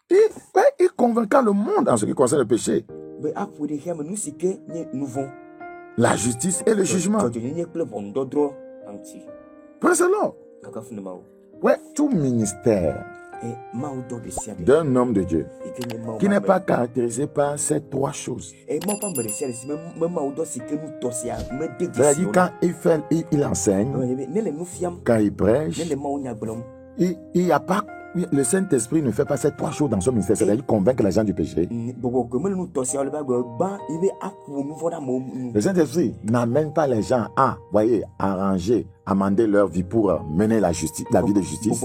[SPEAKER 1] Il convainca le monde en ce qui concerne le péché, la justice et le jugement. Prenez-le. Ouais, tout ministère d'un homme de Dieu qui n'est pas caractérisé par ces trois choses. C'est-à-dire quand il enseigne, quand il prêche, il n'y a pas, le Saint-Esprit ne fait pas ces trois choses dans son ministère, c'est-à-dire convaincre les gens du péché. Le Saint-Esprit n'amène pas les gens à, voyez, arranger, amender leur vie pour mener la justice, la vie de justice.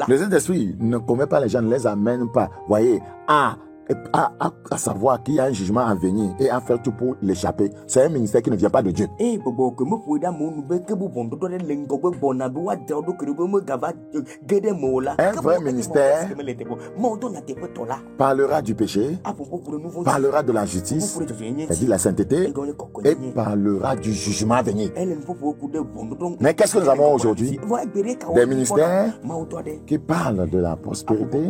[SPEAKER 1] Le Saint-Esprit ne commet pas les gens, ne les amène pas, voyez, à savoir qu'il y a un jugement à venir et à faire tout pour l'échapper. C'est un ministère qui ne vient pas de Dieu. Un vrai ministère parlera du péché, parlera de la justice, c'est-à-dire la sainteté, et parlera du jugement à venir. Mais qu'est-ce que nous avons aujourd'hui? Des ministères qui parlent de la prospérité,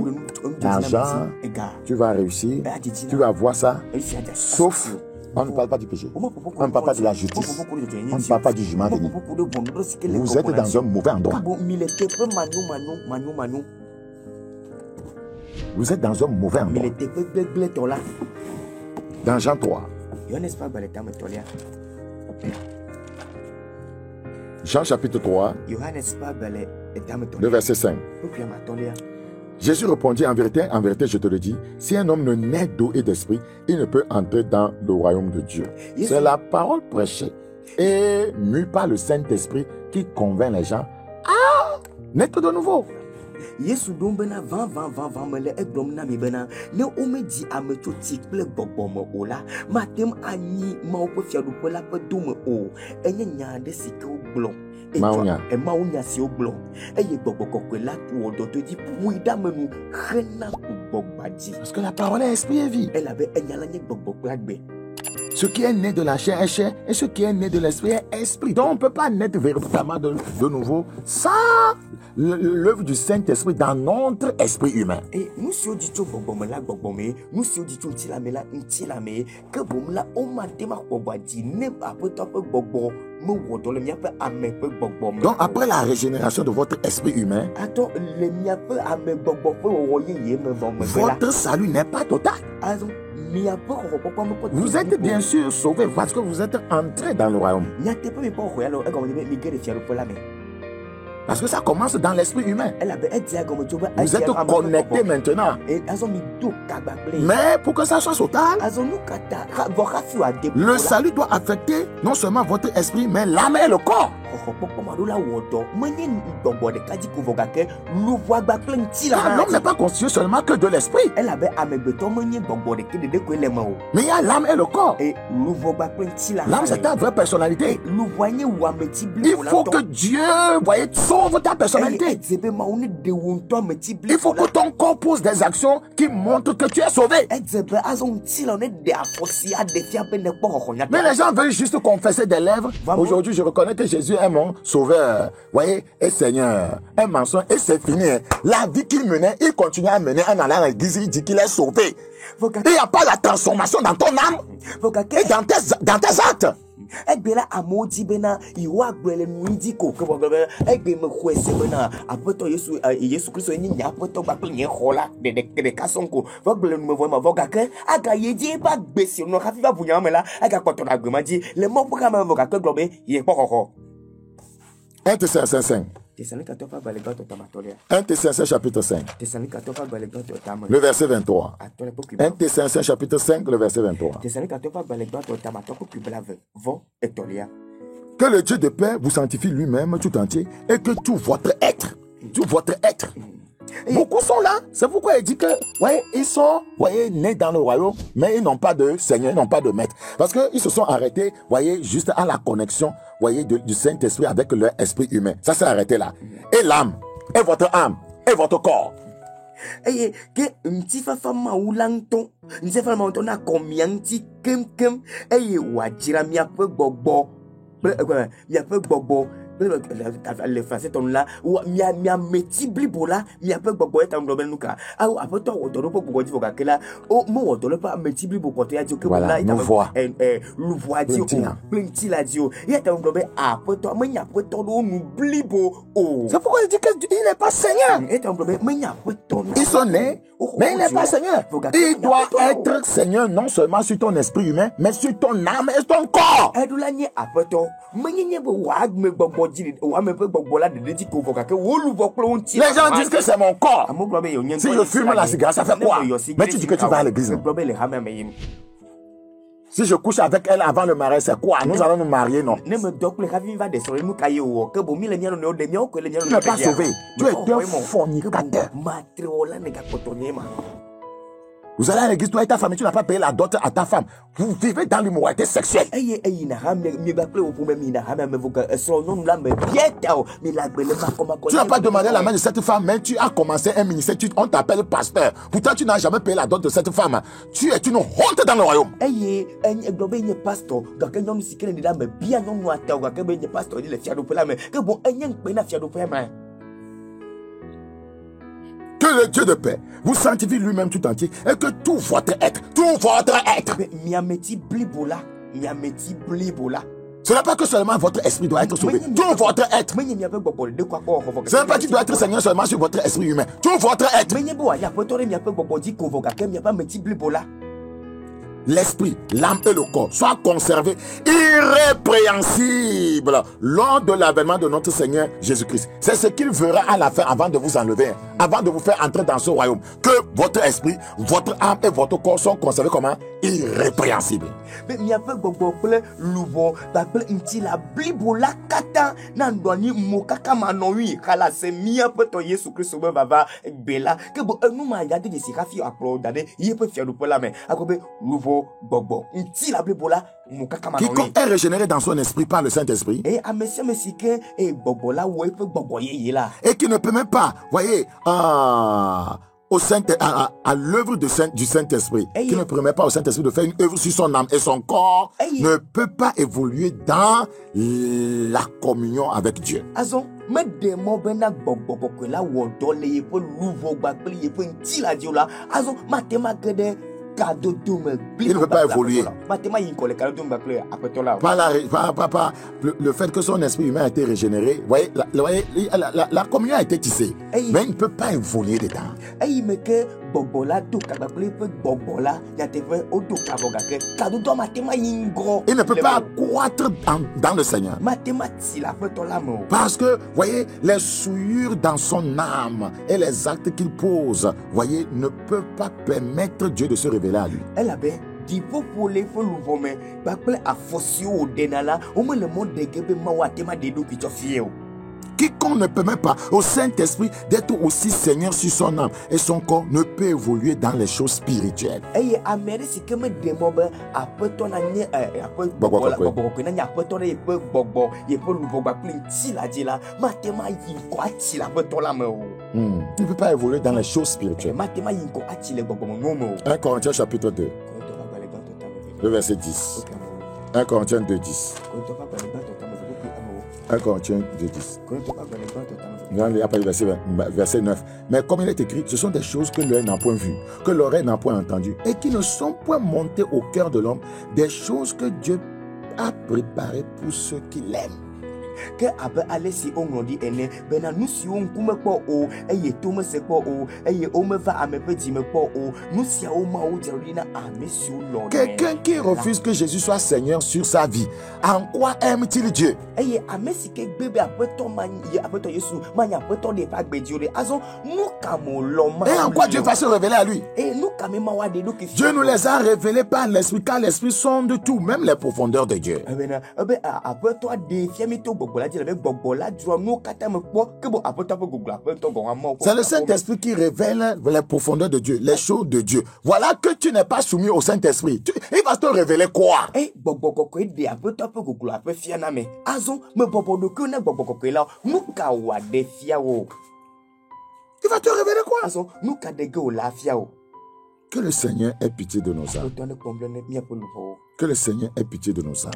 [SPEAKER 1] l'argent, tu vas réussir, tu vas voir ça, sauf on ne parle pas du péché, on ne parle pas de la justice, on ne parle pas du jugement à venir. Vous êtes dans un mauvais endroit. Vous êtes dans un mauvais endroit. Dans Jean 3. Jean chapitre 3, le verset 5. Jésus répondit, en vérité, je te le dis, si un homme ne naît d'eau et d'esprit, il ne peut entrer dans le royaume de Dieu. C'est la parole prêchée et mue par le Saint-Esprit qui convainc les gens à naître de nouveau. Yesu dom bena van mele egrom na mi bena ne omedi amecho tikple gbogbomo ola matem ani ma opo fiadu pola pe dom o enye nya de sike ogblon Maunya si ogblon eye gbogbo la tu odo to di puida menu rena gbogbaji parce que la parole est esprit et vie. Elle avait enyala nye gbogbo gbagbe. Ce qui est né de la chair est chair et ce qui est né de l'esprit est esprit. Donc on ne peut pas naître véritablement de nouveau sans l'œuvre du Saint-Esprit dans notre esprit humain. Et nous si on dit que nous si on dit que bomla on m'a démarqué bobadi ne pas peut bobo. Donc après la régénération de votre esprit humain, votre salut n'est pas total. Vous êtes bien sûr sauvé parce que vous êtes entré dans le royaume. Parce que ça commence dans l'esprit humain. Vous êtes connecté maintenant. Mais pour que ça soit total, le salut doit affecter non seulement votre esprit, mais l'âme et le corps. L'homme n'est pas constitué seulement que de l'esprit. Mais il y a l'âme et le corps. L'âme, c'est ta vraie personnalité. Il faut que Dieu, voyez, sauve ta personnalité. Il faut que ton corps pose des actions qui montrent que tu es sauvé. Mais les gens veulent juste confesser des lèvres. Aujourd'hui, je reconnais que Jésus est mon sauveur, voyez, et Seigneur, un mensonge, et c'est fini. La vie qu'il menait, il continue à mener en allant à l'église, il dit qu'il est sauvé. Il n'y a pas la transformation dans ton âme et dans tes actes. Egbela amodi bena iwa gbele nuidi ko ke bogebe egbe me kwese bena apoto Yesu Kristo ni nya apoto gba pe yen hola de kasonko vogbele nu me vo ma voga ke aga yeji ba gbesi no ka fi ba bunya me la aga poto na gbe ma ji le mo buka ma voga ke globe ye pokoko 1 Thessaloniciens 5. 1 Thessaloniciens chapitre 5. Le verset 23. 1 Thessaloniciens chapitre 5, le verset 23. Que le Dieu de paix vous sanctifie lui-même tout entier et que tout votre être, beaucoup sont là. C'est pourquoi il dit que, ouais, ils sont, voyez, nés dans le royaume, mais ils n'ont pas de Seigneur, ils n'ont pas de maître. Parce qu'ils se sont arrêtés, voyez, juste à la connexion, voyez, du Saint-Esprit avec leur esprit humain. Ça s'est arrêté là. Et l'âme, et votre âme, et votre corps.
[SPEAKER 2] Et que m'ti fa fama ulanton, m'ti fa fama na combien-ti kem, et wajira mi ape gbogbo. Mi ape gbogbo. Le français ton là ou mi a meti blibola mi a peu gbogbo eta ndo benuka ah après toi on doit pas gbogbo di foka kela o mo on doit pas meti blibo côté a dit que
[SPEAKER 1] voilà nous voit
[SPEAKER 2] le voix dit plenty la dit il est ndo be après toi me nya après toi nous blibo oh
[SPEAKER 1] c'est pourquoi il dit que il n'est pas Seigneur
[SPEAKER 2] et ndo be me nya après toi
[SPEAKER 1] ils sont nés mais il n'est pas Seigneur. Il doit être Seigneur non seulement sur ton esprit humain mais sur ton âme et ton corps.
[SPEAKER 2] Les
[SPEAKER 1] gens disent que c'est mon corps. Si je fume la cigarette, ça fait quoi? Mais tu dis que tu vas à l'église. Si je couche avec elle avant le mariage, c'est quoi? Nous allons nous marier, non? Tu n'es pas sauvé. Tu es un fornicateur. Vous allez à l'église, toi et ta famille, tu n'as pas payé la dot à ta femme. Vous vivez dans l'immoralité sexuelle. Tu n'as pas demandé la main de cette femme, mais tu as commencé un ministère, on t'appelle pasteur. Pourtant, tu n'as jamais payé la dot de cette femme. Tu es une honte dans le royaume. Que le Dieu de paix vous sanctifie lui-même tout entier et que tout votre être. Ce n'est pas que seulement votre esprit doit être sauvé. Tout votre être. Ce n'est pas que tu dois être Seigneur seulement sur votre esprit humain. Tout votre être. L'esprit, l'âme et le corps soient conservés irrépréhensibles lors de l'avènement de notre Seigneur Jésus-Christ. C'est ce qu'il fera à la fin avant de vous enlever, avant de vous faire entrer dans ce royaume. Que votre esprit, votre âme et votre corps sont conservés comment? Irrépréhensibles.
[SPEAKER 2] Mais il y a pas de loubo, d'après une la blibola kata, n'andoni mokaka manoi, kala se mia poto Yesu Christ baba bela, que bon nous m'a yade de sirafi applaudade, il peut faire le pola mais akobe loubo bobo, une la blibola mokaka manoi.
[SPEAKER 1] Quiconque est régénéré dans son esprit par le Saint-Esprit.
[SPEAKER 2] Et à monsieur mesike et bobola ouais peut boboyer là.
[SPEAKER 1] Et qui ne peut même pas, voyez, à l'œuvre du Saint-Esprit, qui ne permet pas au Saint-Esprit de faire une œuvre sur son âme et son corps, ne peut pas évoluer dans la communion avec Dieu. Il ne peut pas évoluer. Par le fait que son esprit humain a été régénéré, voyez, la communion a été tissée, mais il ne peut pas évoluer dedans.
[SPEAKER 2] Il ne
[SPEAKER 1] peut pas croître dans le Seigneur. Parce que, voyez, les souillures dans son âme et les actes qu'il pose, voyez, ne peuvent pas permettre Dieu de se révéler à lui.
[SPEAKER 2] Elle avait dit pour les follower, à Fossio au Denala, au moins le monde de Gebe Mawatema de Doki Tofio.
[SPEAKER 1] Quiconque ne permet pas au Saint-Esprit d'être aussi Seigneur sur son âme et son corps ne peut évoluer dans les choses spirituelles.
[SPEAKER 2] Et Amérique, c'est que me démobe après ton année, après
[SPEAKER 1] il ne peut pas évoluer dans les choses spirituelles. 1 Corinthiens chapitre 2, le verset 10. 1 Corinthiens 2, 10. 1 Corinthiens 2, 10. Verset 9. Mais comme il est écrit, ce sont des choses que l'œil n'a point vues, que l'oreille n'a point entendues, et qui ne sont point montées au cœur de l'homme, des choses que Dieu a préparées pour ceux qui l'aiment.
[SPEAKER 2] que abe alesi ongrodi ene bena nusi onkume kpo o eye tome se kpo o eye omeva amepe dime kpo o nusia oma o jarina amesi o Lord.
[SPEAKER 1] Quelqu'un qui refuse que Jésus soit Seigneur sur sa vie, en quoi aime-t-il Dieu?
[SPEAKER 2] Eye amesi ke bebe apeto man apeto Yesu manya apeto de pa gbediore azo nous kamo loma.
[SPEAKER 1] Et en quoi Dieu va se révéler à lui?
[SPEAKER 2] Et nous kamema wa de donc
[SPEAKER 1] Dieu nous les a révélés par l'esprit, car l'esprit sonde tout, même les profondeurs de Dieu. C'est le Saint-Esprit qui révèle les profondeurs de Dieu, les choses de Dieu. Voilà que tu n'es pas soumis au Saint-Esprit. Il va te révéler quoi? Il va te révéler quoi? Que le Seigneur ait pitié de nos âmes. Que le Seigneur ait pitié de nos âmes.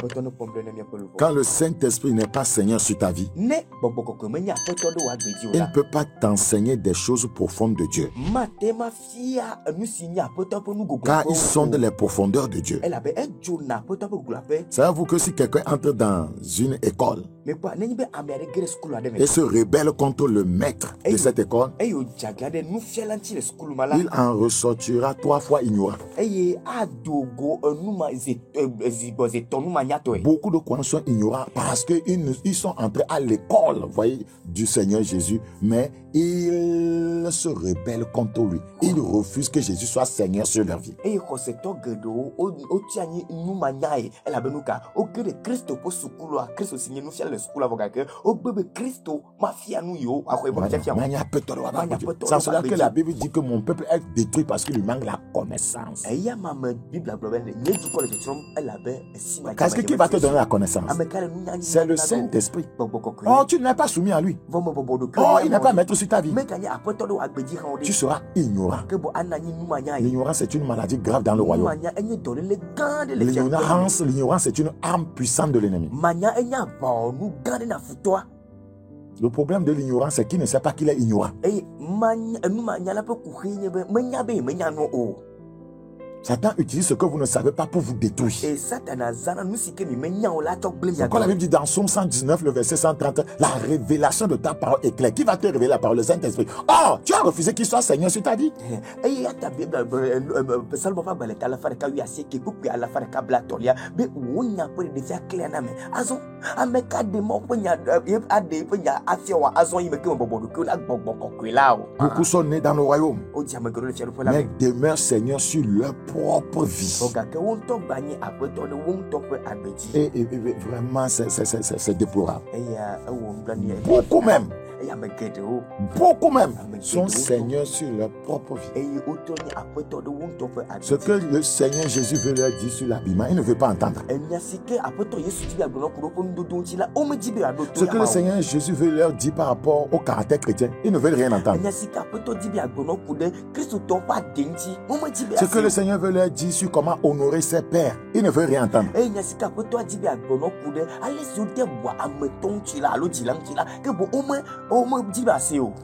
[SPEAKER 1] Quand le Saint-Esprit n'est pas Seigneur sur ta vie, il ne peut pas t'enseigner des choses profondes de Dieu. Car il sonde les profondeurs de Dieu. Savez-vous que si quelqu'un entre dans une école et se rebelle contre le maître de cette école, il en ressortira 3 fois ignorant. Beaucoup de croyants sont ignorants parce qu'ils sont entrés à l'école, voyez, du Seigneur Jésus, mais ils se rebellent contre lui. Ils refusent que Jésus soit Seigneur sur leur vie. C'est cela que la Bible dit que mon peuple est détruit parce qu'il lui manque la connaissance. Qu'est-ce qui va te donner la connaissance? C'est le Saint-Esprit. Oh, tu n'es pas soumis à lui. Oh, il n'est pas maître sur ta vie. Tu seras ignorant. L'ignorance est une maladie grave dans le royaume. L'ignorance est une arme puissante de l'ennemi. Le problème de l'ignorance, c'est qu'il ne sait pas qu'il est ignorant. Satan utilise ce que vous ne savez pas pour vous détruire. Quand la Bible dit dans Somme 119, le verset 130, la révélation de ta parole est claire. Qui va te révéler la parole? Le Saint-Esprit. Oh, tu as refusé qu'il soit Seigneur sur ta vie. Beaucoup sont nés dans le royaume, mais demeurent Seigneur sur leur propre vie. Et vraiment, c'est déplorable. Beaucoup même. Beaucoup même sont seigneurs sur leur propre vie. Ce que le Seigneur Jésus veut leur dire sur l'habillement, il ne veut pas entendre. Ce que le Seigneur Jésus veut leur dire par rapport au caractère chrétien, ils ne veulent rien entendre. Ce que le Seigneur veut leur dire sur comment honorer ses pères, ils ne veulent rien entendre.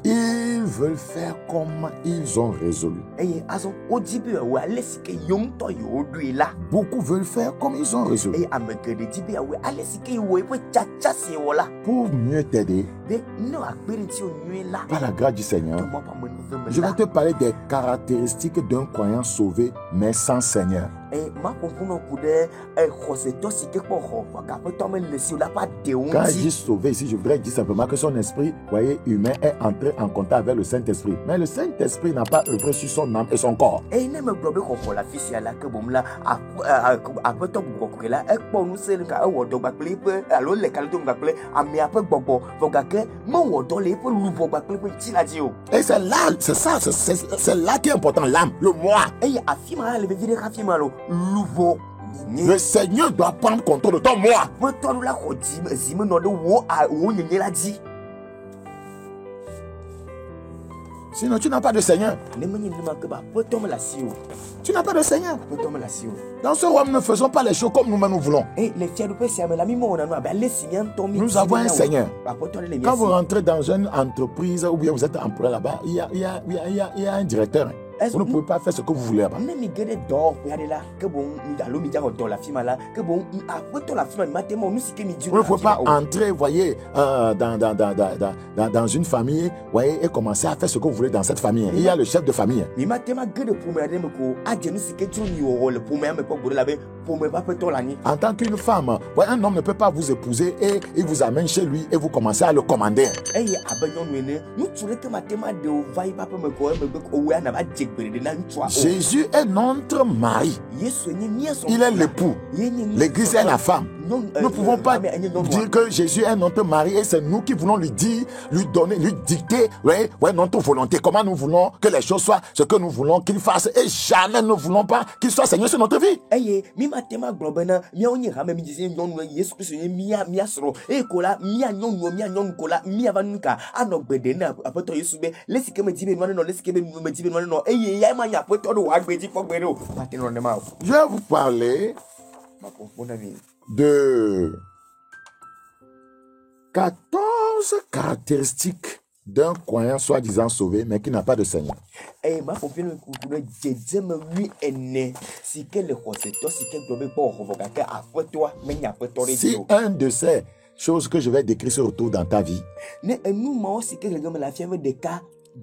[SPEAKER 1] Ils veulent faire comme ils ont résolu. Beaucoup veulent faire comme ils ont résolu. Pour mieux t'aider, par la grâce du Seigneur, je vais te parler des caractéristiques d'un croyant sauvé mais sans Seigneur. Quand je dis sauvé ici, je voudrais dire simplement que son esprit, voyez, humain est entré en contact avec le Saint-Esprit. Mais le Saint-Esprit n'a pas œuvré sur son âme et son corps. Et c'est là, c'est là qui est important, l'âme, le moi. Le Seigneur doit prendre contrôle de ton moi. Sinon, tu n'as pas de Seigneur. Tu n'as pas de Seigneur. Dans ce royaume, ne faisons pas les choses comme nous-mêmes nous voulons. Nous avons un Seigneur. Quand vous rentrez dans une entreprise ou bien vous êtes employé là-bas, il y a un directeur. Vous ne pouvez pas faire ce que vous voulez là-bas.
[SPEAKER 2] Vous ne pouvez
[SPEAKER 1] pas entrer, voyez, dans une famille, voyez, et commencer à faire ce que vous voulez dans cette famille. Il y a le chef de famille. En tant qu'une femme, un homme ne peut pas vous épouser et il vous amène chez lui et vous commencez à le commander. Jésus est notre mari. Il est l'époux. L'église est la femme. Nous ne pouvons pas dire que Jésus est notre mari et c'est nous qui voulons lui dire, lui donner, lui dicter notre volonté. Comment nous voulons que les choses soient ce que nous voulons qu'il fasse et jamais nous ne voulons pas qu'il soit Seigneur sur notre vie. Je vais vous parler de 14 caractéristiques d'un croyant soi-disant sauvé, mais qui n'a pas de Seigneur. Si un de ces choses que je vais décrire se retrouve dans ta vie,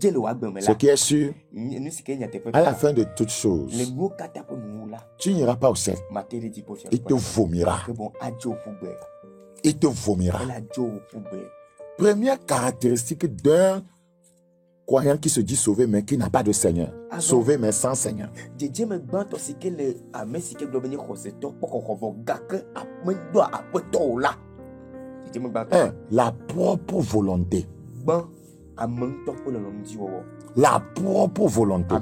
[SPEAKER 1] ce qui est sûr, à la fin de toutes choses, tu n'iras pas au ciel. Il te vomira. Il te vomira. Première caractéristique d'un croyant qui se dit sauvé mais qui n'a pas de Seigneur. Sauvé mais sans Seigneur. 1. La propre volonté. La propre volonté.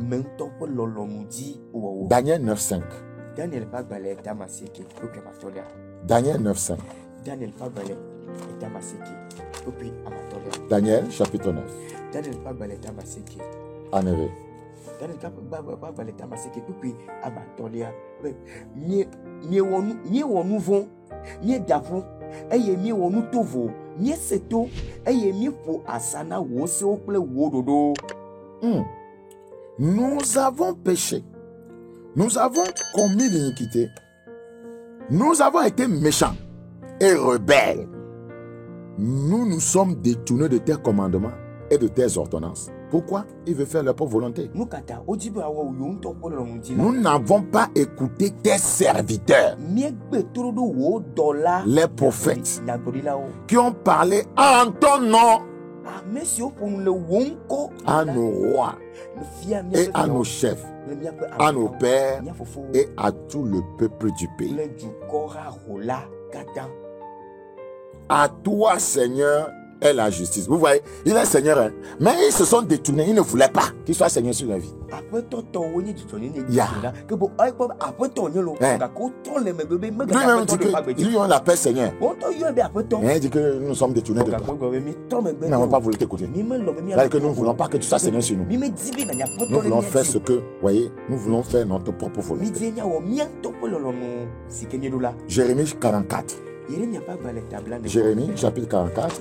[SPEAKER 1] Daniel 9.5. Daniel 9.5. Daniel chapitre 9. En effet. Nous avons péché. Nous avons commis l'iniquité. Nous avons été méchants et rebelles. Nous nous sommes détournés de tes commandements et de tes ordonnances. Pourquoi? Il veut faire leur propre volonté. Nous n'avons pas écouté tes serviteurs, les prophètes, qui ont parlé en ton nom à nos rois et à nos chefs, à nos pères et à tout le peuple du pays. À toi, Seigneur, est la justice. Vous voyez, il est Seigneur, hein? Mais ils se sont détournés, ils ne voulaient pas qu'il soit Seigneur sur leur vie. Lui, on l'appelle Seigneur. Il dit que nous sommes détournés de toi. Nous n'avons pas voulu t'écouter. C'est-à-dire que nous ne voulons pas que tu sois Seigneur sur nous. Nous voulons faire ce que, voyez, nous voulons faire notre propre volonté. Jérémie 44. Jérémie chapitre 44.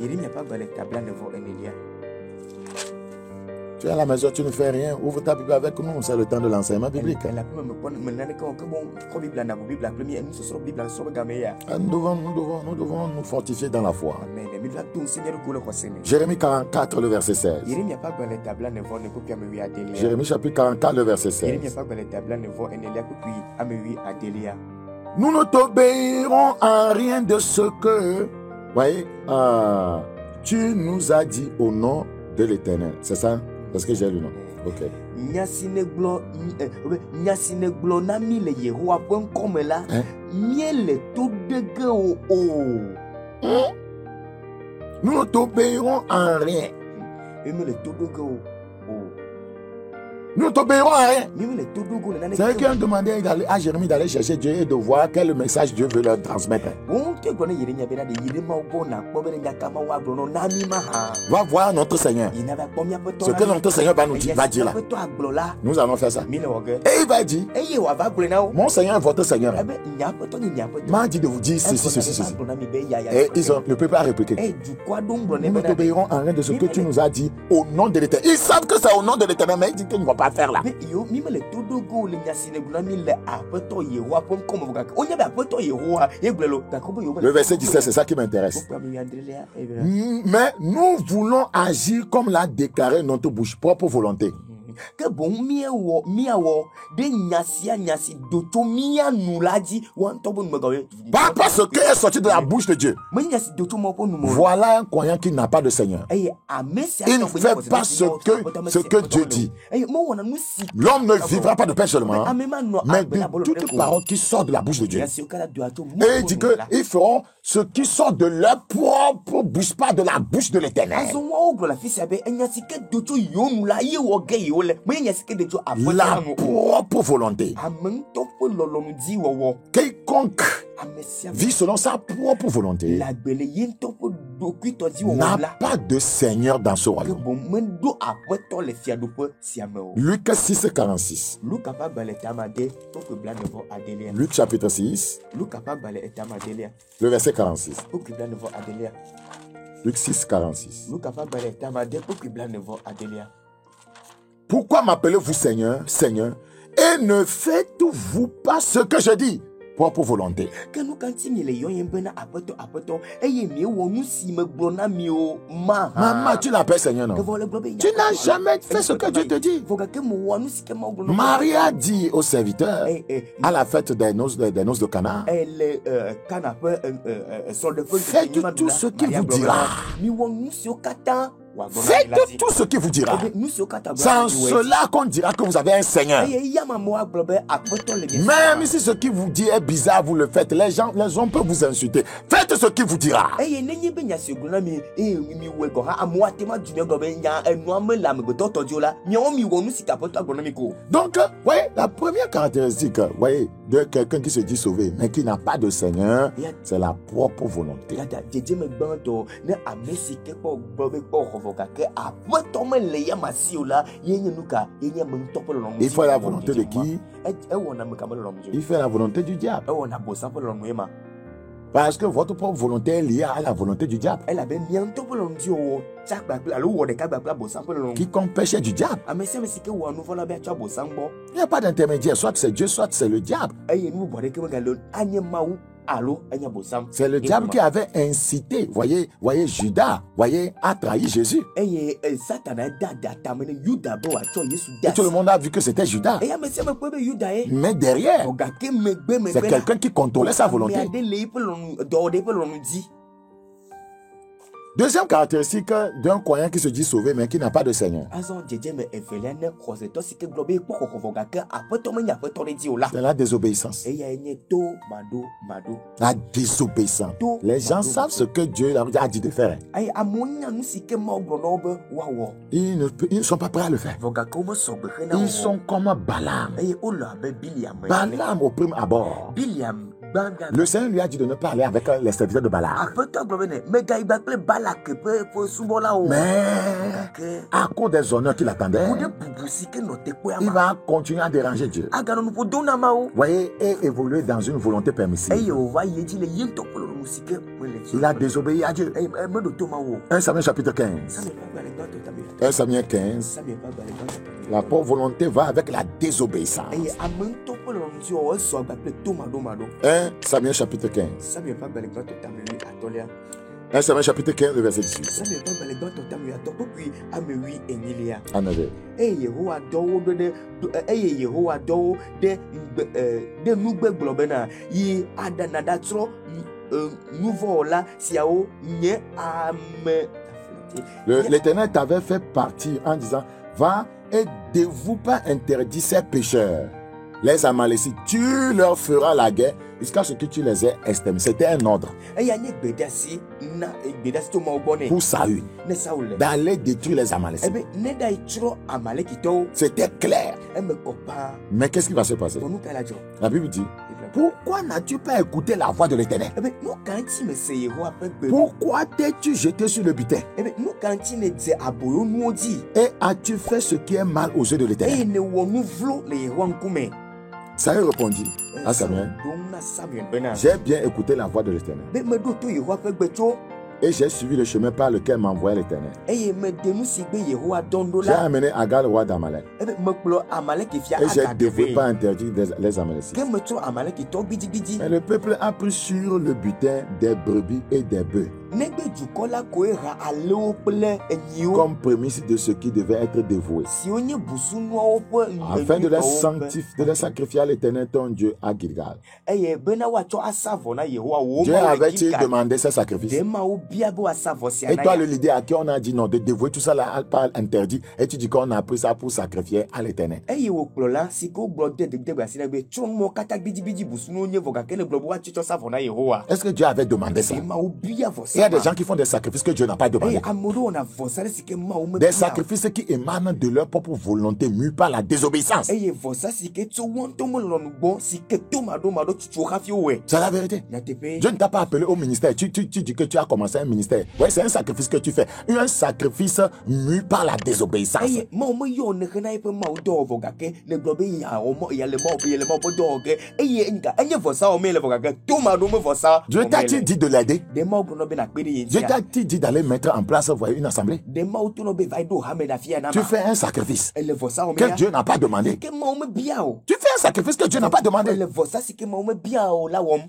[SPEAKER 1] Tu es à la maison, tu ne fais rien. Ouvre ta Bible avec nous. C'est le temps de l'enseignement biblique. Nous devons nous fortifier dans la foi. Jérémie 44, le verset 16. Jérémie chapitre 44, le verset 16. Nous ne t'obéirons en rien de ce que, voyez, tu nous as dit au nom de l'Éternel. C'est ça? Parce que j'ai lu, non? Ok. Nous ne t'obéirons en rien. Nous ne t'obéirons à rien. C'est eux qui ont demandé à Jérémie d'aller chercher Dieu et de voir quel message Dieu veut leur transmettre. Va voir notre Seigneur. Ce que notre Seigneur va nous dire, va dire là. Nous allons faire ça. Et il va dire, mon Seigneur est votre Seigneur. M'a dit de vous dire ceci, ceci, ceci. Et le peuple a répliqué. Nous ne t'obéirons à rien de ce que tu nous as dit au nom de l'Éternel. Ils savent que c'est au nom de l'Éternel, mais ils disent qu'ils ne vont pas pas faire là. Le verset 17, c'est ça qui m'intéresse. Mais nous voulons agir comme l'a déclaré notre bouche, propre volonté.
[SPEAKER 2] Que bon de nyasi doto mia nulaji wan tobo numegawe.
[SPEAKER 1] Pas parce que est sorti de la bouche de Dieu. Voilà un croyant qui n'a pas de Seigneur. Il ne fait pas ce que Dieu dit. L'homme ne vivra pas de pain seulement, mais de toutes les paroles qui sortent de la bouche de Dieu. Et il dit qu'ils feront ce qui sort de leur propre bouche, pas de la bouche de l'Éternel. La propre volonté. Quiconque vit selon sa propre volonté n'a pas de Seigneur dans ce royaume. Luc 6, 46. Luc chapitre 6, le verset 46. Luc 6, 46. Pourquoi m'appelez-vous Seigneur, Seigneur, et ne faites-vous pas ce que je dis? Propre volonté. Maman, tu l'appelles Seigneur, non? Tu n'as jamais fait ce que Dieu te dit. Marie a dit au serviteur à la fête des noces de Cana, faites tout ce qu'il vous dira. Faites tout ce qu'il vous dira. C'est en cela qu'on dira que vous avez un Seigneur. Même si ce qu'il vous dit est bizarre, vous le faites. Les hommes peuvent vous insulter. Faites ce qu'il vous dira. Donc, voyez, la première caractéristique, voyez, de quelqu'un qui se dit sauvé, mais qui n'a pas de Seigneur, c'est la propre volonté. Il faut la volonté de qui? Il fait la volonté du diable. Parce que votre propre volonté est liée à la volonté du diable. Quiconque péche du diable. Il n'y a pas d'intermédiaire. Soit c'est Dieu, soit c'est le diable. C'est le diable qui avait incité, voyez, Judas, a trahi Jésus. Et tout le monde a vu que c'était Judas. Mais derrière, c'est quelqu'un qui contrôlait sa volonté. Deuxième caractéristique d'un croyant qui se dit sauvé mais qui n'a pas de Seigneur. C'est la désobéissance. La désobéissance. Les gens savent ce que Dieu leur a dit de faire. Ils ne sont pas prêts à le faire. Ils sont comme Balaam. Balaam au prime abord. Le Seigneur lui a dit de ne pas aller avec les serviteurs de Balaam. Mais à cause des honneurs qu'il attendait, il va continuer à déranger Dieu. Voyez, et évoluer dans une volonté permissive. Il a désobéi à Dieu. 1 Samuel chapitre 15. 1 Samuel 15. La pauvre volonté va avec la désobéissance. 1 Samuel chapitre 15. 1 Samuel chapitre 15, le verset 18. L'Éternel t'avait fait partir en disant, va et ne vous pas interdit ces pécheurs. Les Amalécites, tu leur feras la guerre jusqu'à ce que tu les aies exterminés. C'était un ordre pour Saül d'aller détruire les Amalécites. C'était clair. Mais qu'est-ce qui va se passer? La Bible dit, pourquoi n'as-tu pas écouté la voix de l'Éternel? Pourquoi t'es-tu jeté sur le butin? Et as-tu fait ce qui est mal aux yeux de l'Éternel? Saül répondit à Samuel, j'ai bien écouté la voix de l'Éternel. Et j'ai suivi le chemin par lequel m'envoyait l'Éternel. J'ai amené Agar, le roi d'Amalek. Et j'ai dévoué pas interdit les Amalécites. Et le peuple a pris sur le butin des brebis et des bœufs comme prémisse de ce qui devait être dévoué, afin de les sacrifier à l'Éternel ton Dieu à Gilgal. Dieu avait-il demandé ces sacrifices? Et toi, le leader à qui on a dit non, de dévouer tout ça là par interdit, et tu dis qu'on a pris ça pour sacrifier à l'Éternel. Est-ce que Dieu avait demandé ça? Il y a des gens qui font des sacrifices que Dieu n'a pas demandé. Des sacrifices qui émanent de leur propre volonté, mue par la désobéissance. C'est la vérité. Dieu ne t'a pas appelé au ministère. Tu dis que tu as commencé un ministère. Ouais, c'est un sacrifice que tu fais. Un sacrifice mû par la désobéissance. Dieu t'a-t-il dit de l'aider? Dieu t'a-t-il dit d'aller mettre en place une assemblée? Tu fais un sacrifice que Dieu n'a pas demandé. Tu fais un sacrifice que Dieu n'a pas demandé.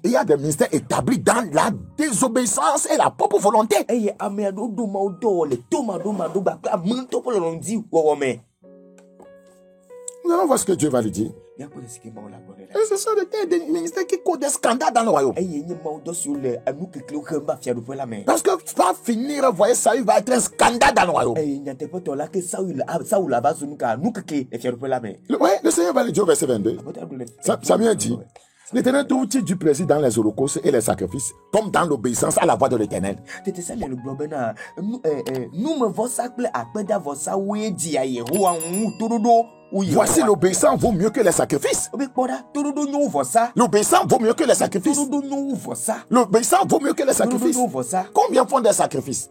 [SPEAKER 1] Il y a des ministères établis dans la désobéissance et la propre volonté. Nous allons voir ce que Dieu va lui dire. Et ce sont des ministères qui causent des scandales dans le royaume. Parce que va finir, vous voyez, Saül va être un scandale dans le royaume. Oui, le Seigneur va le dire au verset 22. Samuel dit: l'Éternel trouve-t-il du plaisir dans les holocaustes et les sacrifices, comme dans l'obéissance à la voix de l'Éternel? Voici, l'obéissance vaut mieux que les sacrifices. L'obéissance vaut mieux que les sacrifices. L'obéissance vaut mieux que les sacrifices. Combien font des sacrifices?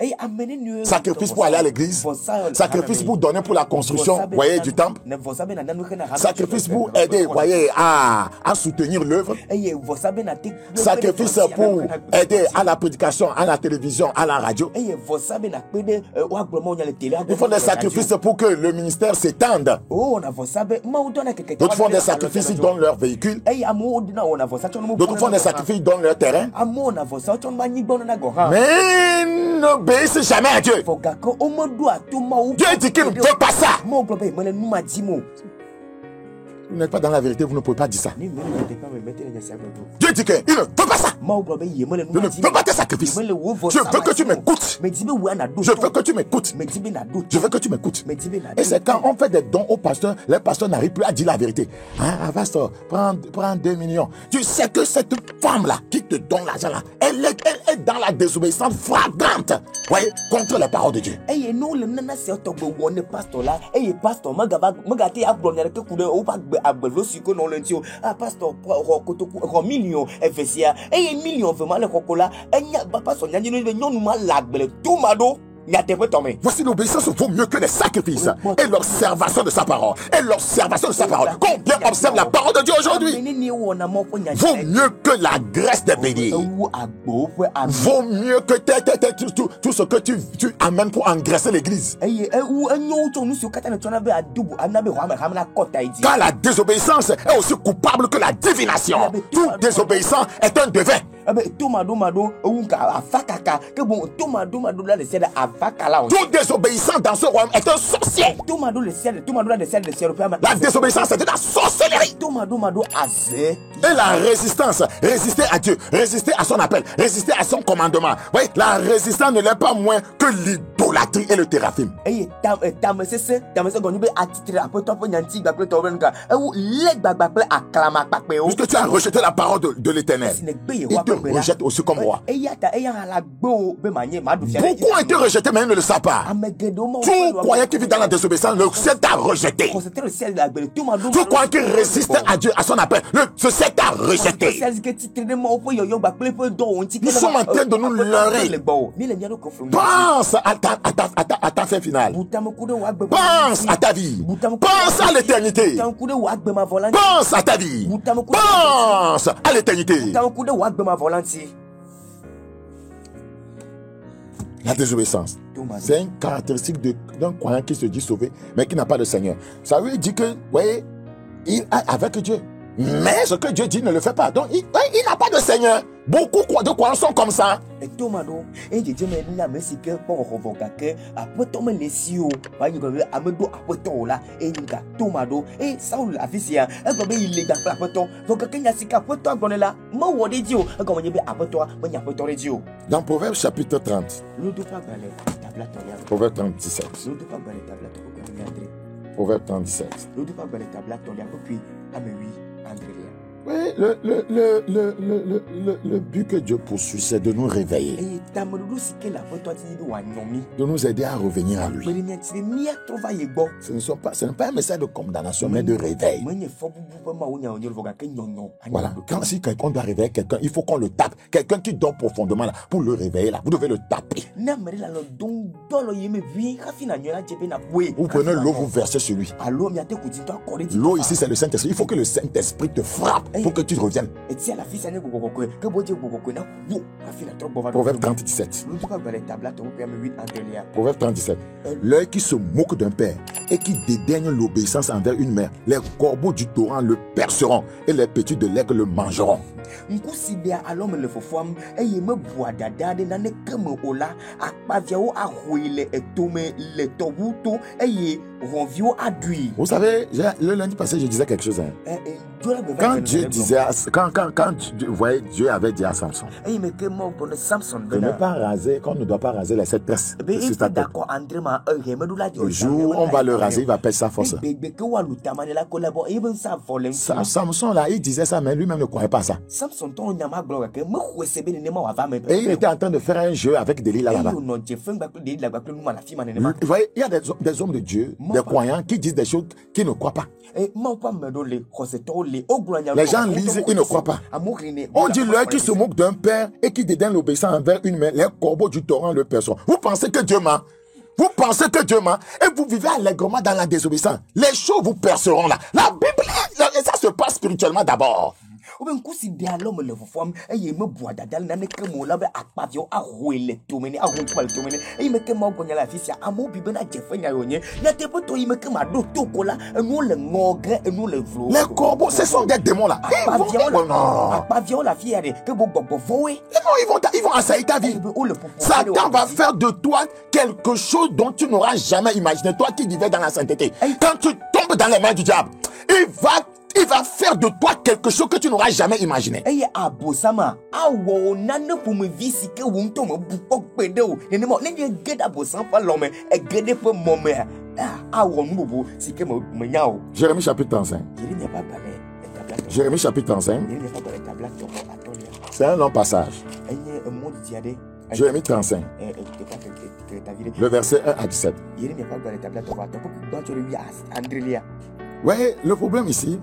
[SPEAKER 1] Sacrifices pour aller à l'église. Sacrifices pour donner pour la construction, voyez, du temple. Sacrifices pour aider, voyez, à soutenir l'œuvre. Sacrifices pour aider à la prédication, à la télévision, à la radio. Ils font des sacrifices pour que le ministère s'étende. D'autres font des sacrifices, ils donnent leur véhicule. D'autres font des sacrifices, ils donnent leur terrain. Mais n'obéissent jamais à Dieu. Dieu dit qu'il ne veut pas ça. Vous n'êtes pas dans la vérité, vous ne pouvez pas dire ça. Dieu dit qu'il ne veut pas ça. Je ne veux pas tes sacrifices. Je veux que tu m'écoutes. Je veux que tu m'écoutes. Je veux que tu m'écoutes. Et c'est quand on fait des dons au pasteur, les pasteurs n'arrivent plus à dire la vérité. Ah, pasteur, prends 2 millions. Tu sais que cette femme-là qui te donne l'argent là, elle est dans la désobéissance flagrante. Voyez, contre la parole de Dieu.
[SPEAKER 2] Pastor, million million vraiment le cocola pas son
[SPEAKER 1] voici, l'obéissance vaut mieux que les sacrifices et l'observation de sa parole. Combien observe la parole de Dieu aujourd'hui? Vaut mieux que la graisse des béliers. Vaut mieux que tout ce que tu amènes pour engraisser l'église. Car la désobéissance est aussi coupable que la divination. Tout désobéissant est un devin. Tout désobéissant dans ce royaume est un sorcier. La désobéissance est de la sorcellerie. Et la résistance, résister à Dieu, résister à son appel, résister à son commandement. Oui, la résistance ne l'est pas moins que l'idolâtrie et le téraphim. Puisque tu as rejeté la parole de l'Éternel, il te rejette aussi comme roi. Beaucoup ont été rejetés, mais ils ne le savent pas. Tout croyant qui vit dans la désobéissance, le ciel t'a rejeté. Tout croyant qui résiste à Dieu, à son appel, le ciel t'a rejeté. Nous sommes en train de nous leurrer. Pense à ta fin finale. Pense à ta vie. Pense à l'éternité. Pense à ta vie. Pense à l'éternité. La désobéissance. C'est une caractéristique d'un croyant qui se dit sauvé, mais qui n'a pas de Seigneur. Ça veut dire que, vous voyez, il est avec Dieu. Mais ce que Dieu dit ne le fait pas. Donc, il n'a pas de Seigneur. Beaucoup de croyants sont comme ça.
[SPEAKER 2] Et Tomado, et je dis, mais là, mais c'est que pour revoquer, après Thomas les sios, par exemple, Amedo après Tola, et Nika Tomado, et Saul la fille, et comme il est après toi, donc quelqu'un a si qu'après toi, on est là, moi, on est Dieu, et comme il est après toi, moi, il y a après toi, les Dieu.
[SPEAKER 1] Dans Proverbe chapitre 30, Proverbe 37, Proverbe 37. Oui, le but que Dieu poursuit, c'est de nous réveiller, de nous aider à revenir à lui. Ce n'est pas un message de condamnation, mais de réveil. Voilà. Si quelqu'un doit réveiller quelqu'un, il faut qu'on le tape. Quelqu'un qui dort profondément là, pour le réveiller là, vous devez le taper. Vous prenez l'eau, vous versez sur lui. L'eau ici, c'est le Saint-Esprit. Il faut que le Saint-Esprit te frappe pour que tu reviennes. Proverbe 37. Proverbe 37. L'œil qui se moque d'un père et qui dédaigne l'obéissance envers une mère, les corbeaux du torrent le perceront et les petits de l'aigle le mangeront. Vous savez, le lundi passé, je disais quelque chose. Quand Dieu disait, quand vous voyez, Dieu avait dit à Samson de ne pas raser, qu'on ne doit pas raser les 7 tresses. Le jour où on va le raser, il va perdre sa force. Samson là, il disait ça, mais lui-même ne croyait pas ça. Et il était en train de faire un jeu avec Delilah là-bas. Vous voyez, il y a des hommes de Dieu, des croyants qui disent des choses qu'ils ne croient pas. Les gens lisent, ils ne croient pas. On dit l'œil qui se moque d'un père et qui dédaigne l'obéissance envers une mère, les corbeaux du torrent le perceront. Vous pensez que Dieu ment? Vous pensez que Dieu ment? Et vous vivez allègrement dans la désobéissance. Les choses vous perceront là. La Bible, ça se passe spirituellement d'abord. Les corbeaux, ce sont des démons là. Ils vont assaillir ta vie. Satan va faire de toi quelque chose dont tu n'auras jamais imaginé. Toi qui vivais dans la sainteté. Quand tu tombes dans les mains du diable, il va faire de toi quelque chose que tu n'auras jamais imaginé. Jérémie chapitre 35. Jérémie chapitre 35. C'est un long passage. Jérémie 35. Le verset 1 à 17. Oui, le problème ici,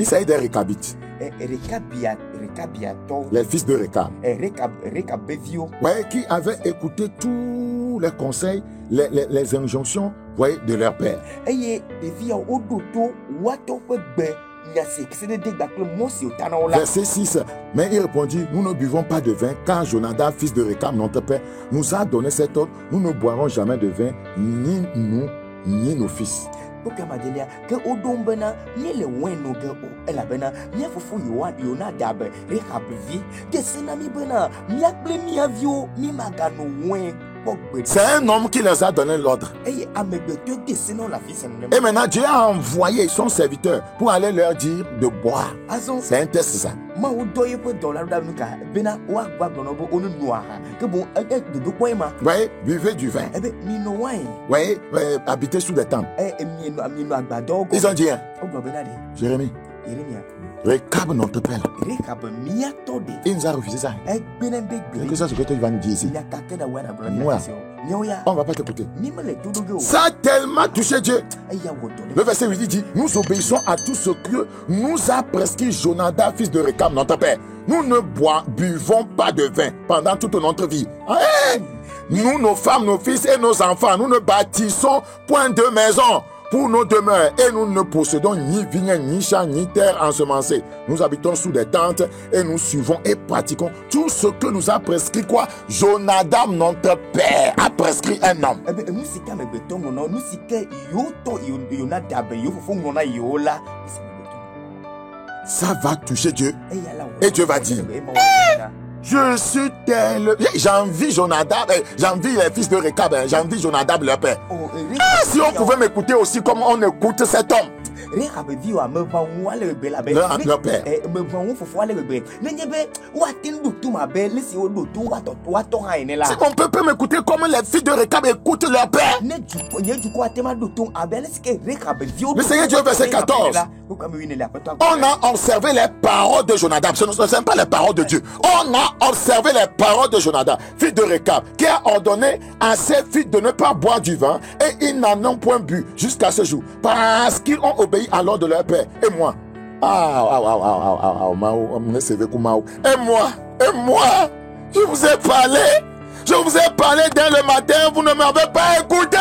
[SPEAKER 1] il s'agit des Récabites. Les fils de Récab. Oui, qui avaient écouté tous les conseils, les injonctions, voyez, de leur père. Verset 6. Mais il répondit, nous ne buvons pas de vin, car Jonadab, fils de Récab, notre père, nous a donné cet ordre. Nous ne boirons jamais de vin, ni nous, ni nos fils. Que Odombena, ni le Weno, Elabena, ni Fufu Yona Dabe, Rehabvi, des Senami Bena, Miakble Miavio, Mimagano Wen. C'est un homme qui les a donné l'ordre. Et maintenant Dieu a envoyé son serviteur pour aller leur dire de boire. C'est un test ça. Oui, buvez du vin. Oui, habitez sous des tentes. Ils ont dit, Jérémie, Récab notre père. Il nous a refusé ça. Que ça, c'est ce que tu vas nous dire ici. Moi, on ne va pas t'écouter. Ça a tellement touché Dieu. Le verset 8 dit, nous obéissons à tout ce que nous a prescrit Jonadab, fils de Récab, notre père. Nous ne buvons pas de vin pendant toute notre vie. Nous, nos femmes, nos fils et nos enfants, nous ne bâtissons point de maison pour nos demeures, et nous ne possédons ni vigne, ni champ, ni terre ensemencée. Nous habitons sous des tentes, et nous suivons et pratiquons tout ce que nous a prescrit quoi? Jonadab, notre père, a prescrit un homme. Ça va toucher Dieu. Et Dieu va dire, je suis tel. J'envie Jonadab, j'envie les fils de Rekab, j'envie Jonadab leur père. Si on pouvait m'écouter aussi comme on écoute cet homme. Leur père. Si mon peuple peut m'écouter comme les fils de Rekab écoutent leur père. Le Seigneur Dieu, verset 14. On a observé les paroles de Jonadab. Ce ne sont pas les paroles de Dieu. On a observé les paroles de Jonadab, fils de Rekab, qui a ordonné à ses fils de ne pas boire du vin, et ils n'en ont point bu jusqu'à ce jour, parce qu'ils ont obéi à l'ordre de leur père. Et moi, et moi, je vous ai parlé dès le matin, vous ne m'avez pas écouté.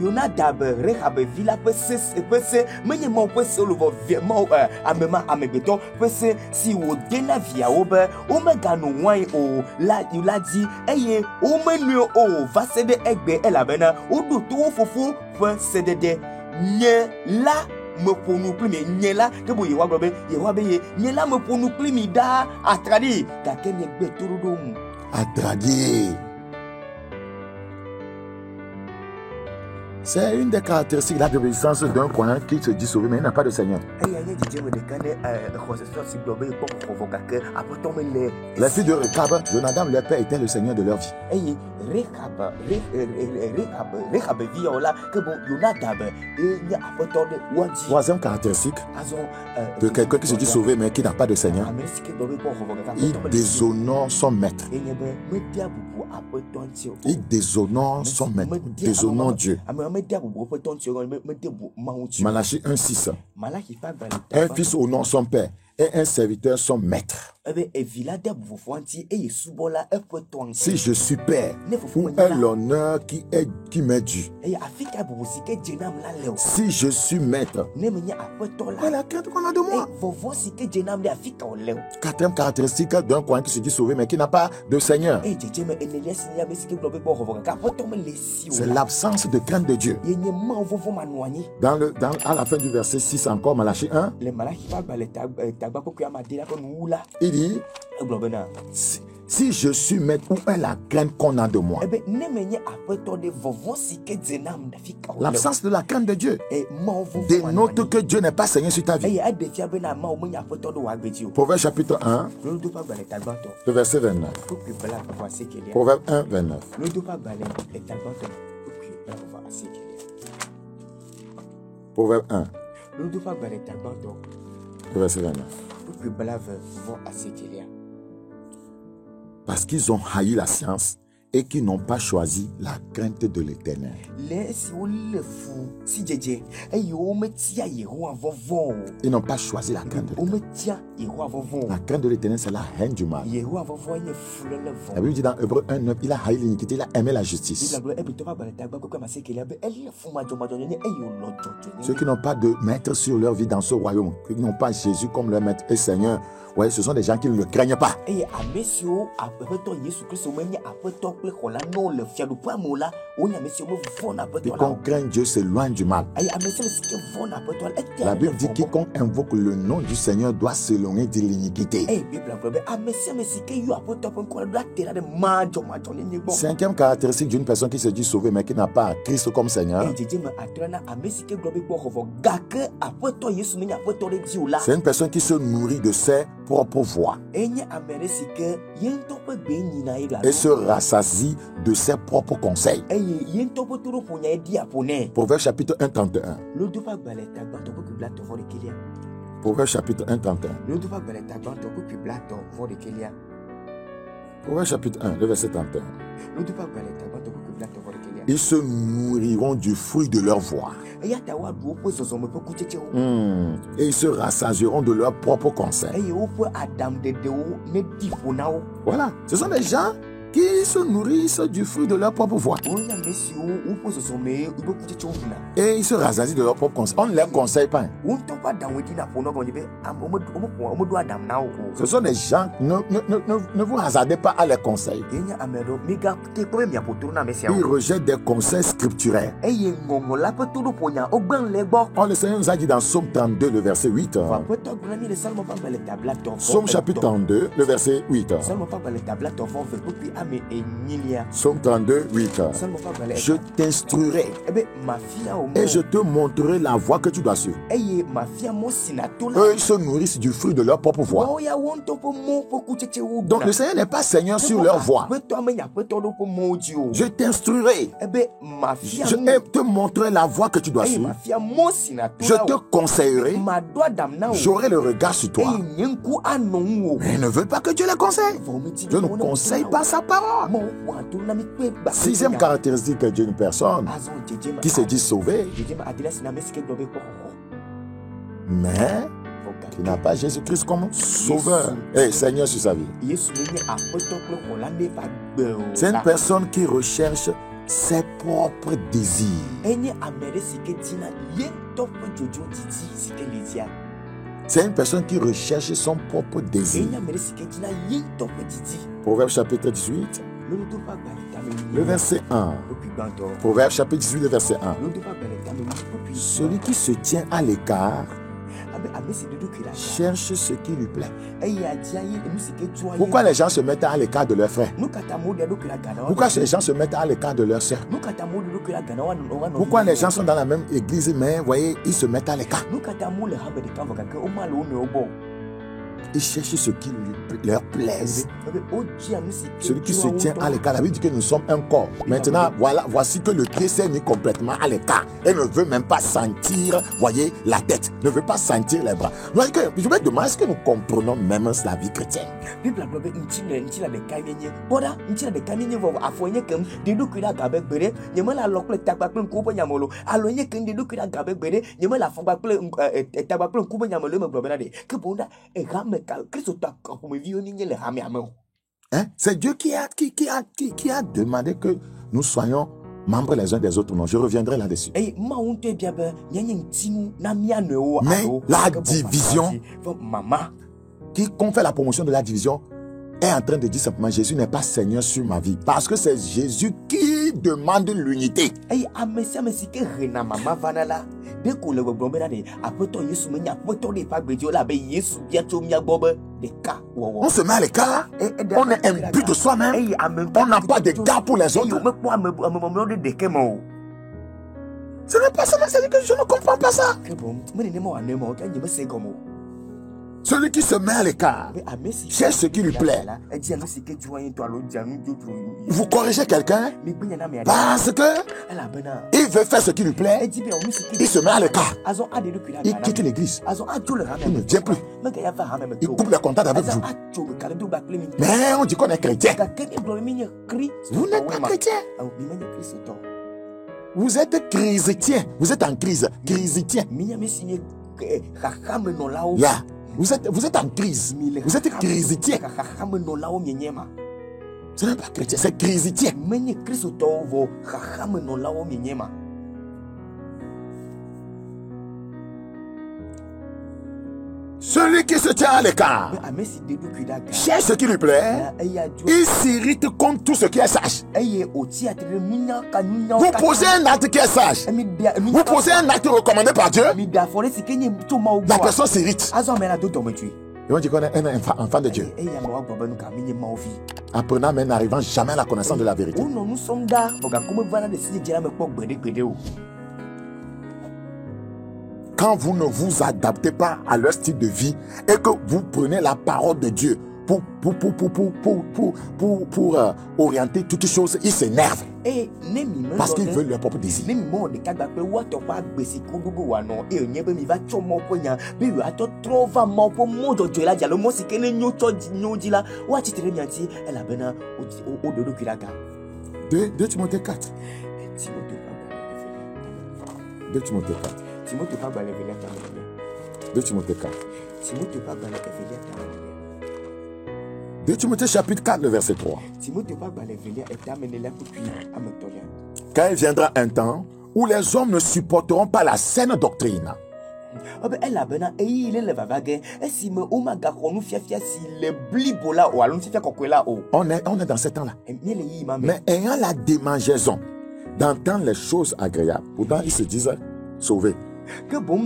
[SPEAKER 1] Yonadab Rekab vila pese menye mo pese lovo mo amema amebeto pese si wo dena via obe o mega no wan o la yuladi eye o menu o va sede egbe elabena o do to fofo pese de nye la me ponu plimi nye la te bo yewa be nye la me ponu plimi da atradi ka kenye gbe turudum atradi. C'est une des caractéristiques de la désobéissance d'un croyant qui se dit sauvé, mais il n'a pas de Seigneur. Les fils de Rekab, Jonadab, leur père, était le Seigneur de leur vie. Troisième caractéristique de quelqu'un qui se dit sauvé, mais qui n'a pas de Seigneur, il déshonore son maître. Il déshonore son maître, déshonore Dieu. Malachie 1:6. Un fils honore son père et un serviteur son maître. Si je suis père, où est l'honneur qui m'est dû? Si je suis maître, quelle la crainte qu'on a de moi? Quatrième caractéristique d'un croyant qui se dit sauvé mais qui n'a pas de Seigneur, c'est l'absence de crainte de Dieu. À la fin du verset 6 encore, Malachie 1, il dit, si je suis maître, où est la crainte qu'on a de moi? L'absence de la crainte de Dieu dénote que Dieu n'est pas Seigneur sur ta vie. Proverbe chapitre 1, le verset 29. Proverbe 1, 29. Proverbe 1, le verset 29. Parce qu'ils ont haï la science et qui n'ont pas choisi la crainte de l'Éternel. Ils n'ont pas choisi la crainte de l'Éternel. La crainte de l'Éternel, c'est la haine du mal. La Bible dit dans Hébreux 1:9, il a haï l'iniquité, il a aimé la justice. Ceux qui n'ont pas de maître sur leur vie dans ce royaume, qui n'ont pas Jésus comme leur maître et Seigneur, ouais, ce sont des gens qui ne le craignent pas. Quiconque craint Dieu s'éloigne du mal. La Bible dit quiconque invoque le nom du Seigneur doit s'éloigner de l'iniquité. Cinquième caractéristique d'une personne qui se dit sauvée mais qui n'a pas Christ comme Seigneur, c'est une personne qui se nourrit de ses propres voies et se rassasie de ses propres conseils. Proverbe chapitre 1, 31. Proverbe chapitre 1, 31. Proverbe chapitre 1, le verset 31. Ils se nourriront du fruit de leur voix. Et ils se rassasieront de leurs propres conseils. Voilà, ce sont des gens qui se nourrissent du fruit de leur propre voix. Et ils se rassasient de leur propre conseil. On ne les conseille pas. Ce sont des gens, ne vous hasardez pas à les conseiller. Ils rejettent des conseils scripturaires. Le Seigneur nous a dit dans Psaume 32, le verset 8. Psaume chapitre 32, le verset 8. Psaume 32, 8. Je t'instruirai et je te montrerai la voie que tu dois suivre. Eux, ils se nourrissent du fruit de leur propre voix. Donc le Seigneur n'est pas Seigneur sur leur voie. Je t'instruirai. Je te montrerai la voie que tu dois suivre. Je te conseillerai. J'aurai le regard sur toi. Mais il ne veut pas que Dieu les conseille. Je ne conseille pas sa parole. Sixième caractéristique d'une personne qui se dit sauvée, mais qui n'a pas Jésus-Christ comme sauveur et Seigneur sur sa vie. C'est une personne qui recherche ses propres désirs. C'est une personne qui recherche son propre désir. Proverbe chapitre 18, le verset 1. Proverbe chapitre 18, le verset 1. Celui qui se tient à l'écart cherche ce qui lui plaît. Pourquoi les gens se mettent à l'écart de leurs frères? Pourquoi les gens se mettent à l'écart de leurs soeurs? Pourquoi les gens sont dans la même église, mais voyez, ils se mettent à l'écart? Ils cherchent ce qui leur plaise. Celui qui se tient à l'écart, la Bible dit que nous sommes un corps. Maintenant, voici que le pied s'est mis complètement à l'écart et ne veut même pas sentir, voyez, la tête, ne veut pas sentir les bras. Donc, je me demande, est-ce que nous comprenons même la vie chrétienne? Hein? C'est Dieu qui a demandé que nous soyons membres les uns des autres. Non, je reviendrai là-dessus. Mais la division, quiconque fait la promotion de la division est en train de dire simplement Jésus n'est pas Seigneur sur ma vie. Parce que c'est Jésus qui demande l'unité. On se met à l'écart, on est imbu de soi-même, on n'a pas de garde pour les autres. Ce n'est pas ça, c'est que je ne comprends pas ça. Celui qui se met à l'écart cherche ce qui lui plaît. Vous corrigez quelqu'un parce que il veut faire ce qui lui plaît. Il se met à l'écart. Il quitte l'église. Il ne vient plus. Il coupe les contacts avec vous. Mais on dit qu'on est chrétien. Vous n'êtes pas chrétien. Vous êtes chrétien. Vous êtes en crise. Chrétien. Yeah. Vous êtes en crise. Vous êtes chrétien. Ce n'est pas chrétien, c'est chrétien. Celui qui se tient à l'écart cherche ce qui lui plaît. Il s'irrite contre tout ce qui est sage. Vous posez un acte qui est sage. Vous posez un acte recommandé par Dieu. La personne s'irrite. Et on dit qu'on est un enfant de Dieu. Apprenant mais n'arrivant jamais à la connaissance de la vérité. Quand vous ne vous adaptez pas à leur style de vie et que vous prenez la parole de Dieu pour orienter toutes choses, ils s'énervent. Parce qu'ils veulent leur propre désir. Deux Timothée 4. 2 Timothée 4. 2 Timothée 4. 2 Timothée chapitre 4, le verset 3. Car il viendra un temps où les hommes ne supporteront pas la saine doctrine.
[SPEAKER 2] On est
[SPEAKER 1] dans ce temps-là. Mais ayant la démangeaison d'entendre les choses agréables, pourtant ils se disent sauvés.
[SPEAKER 2] Pourtant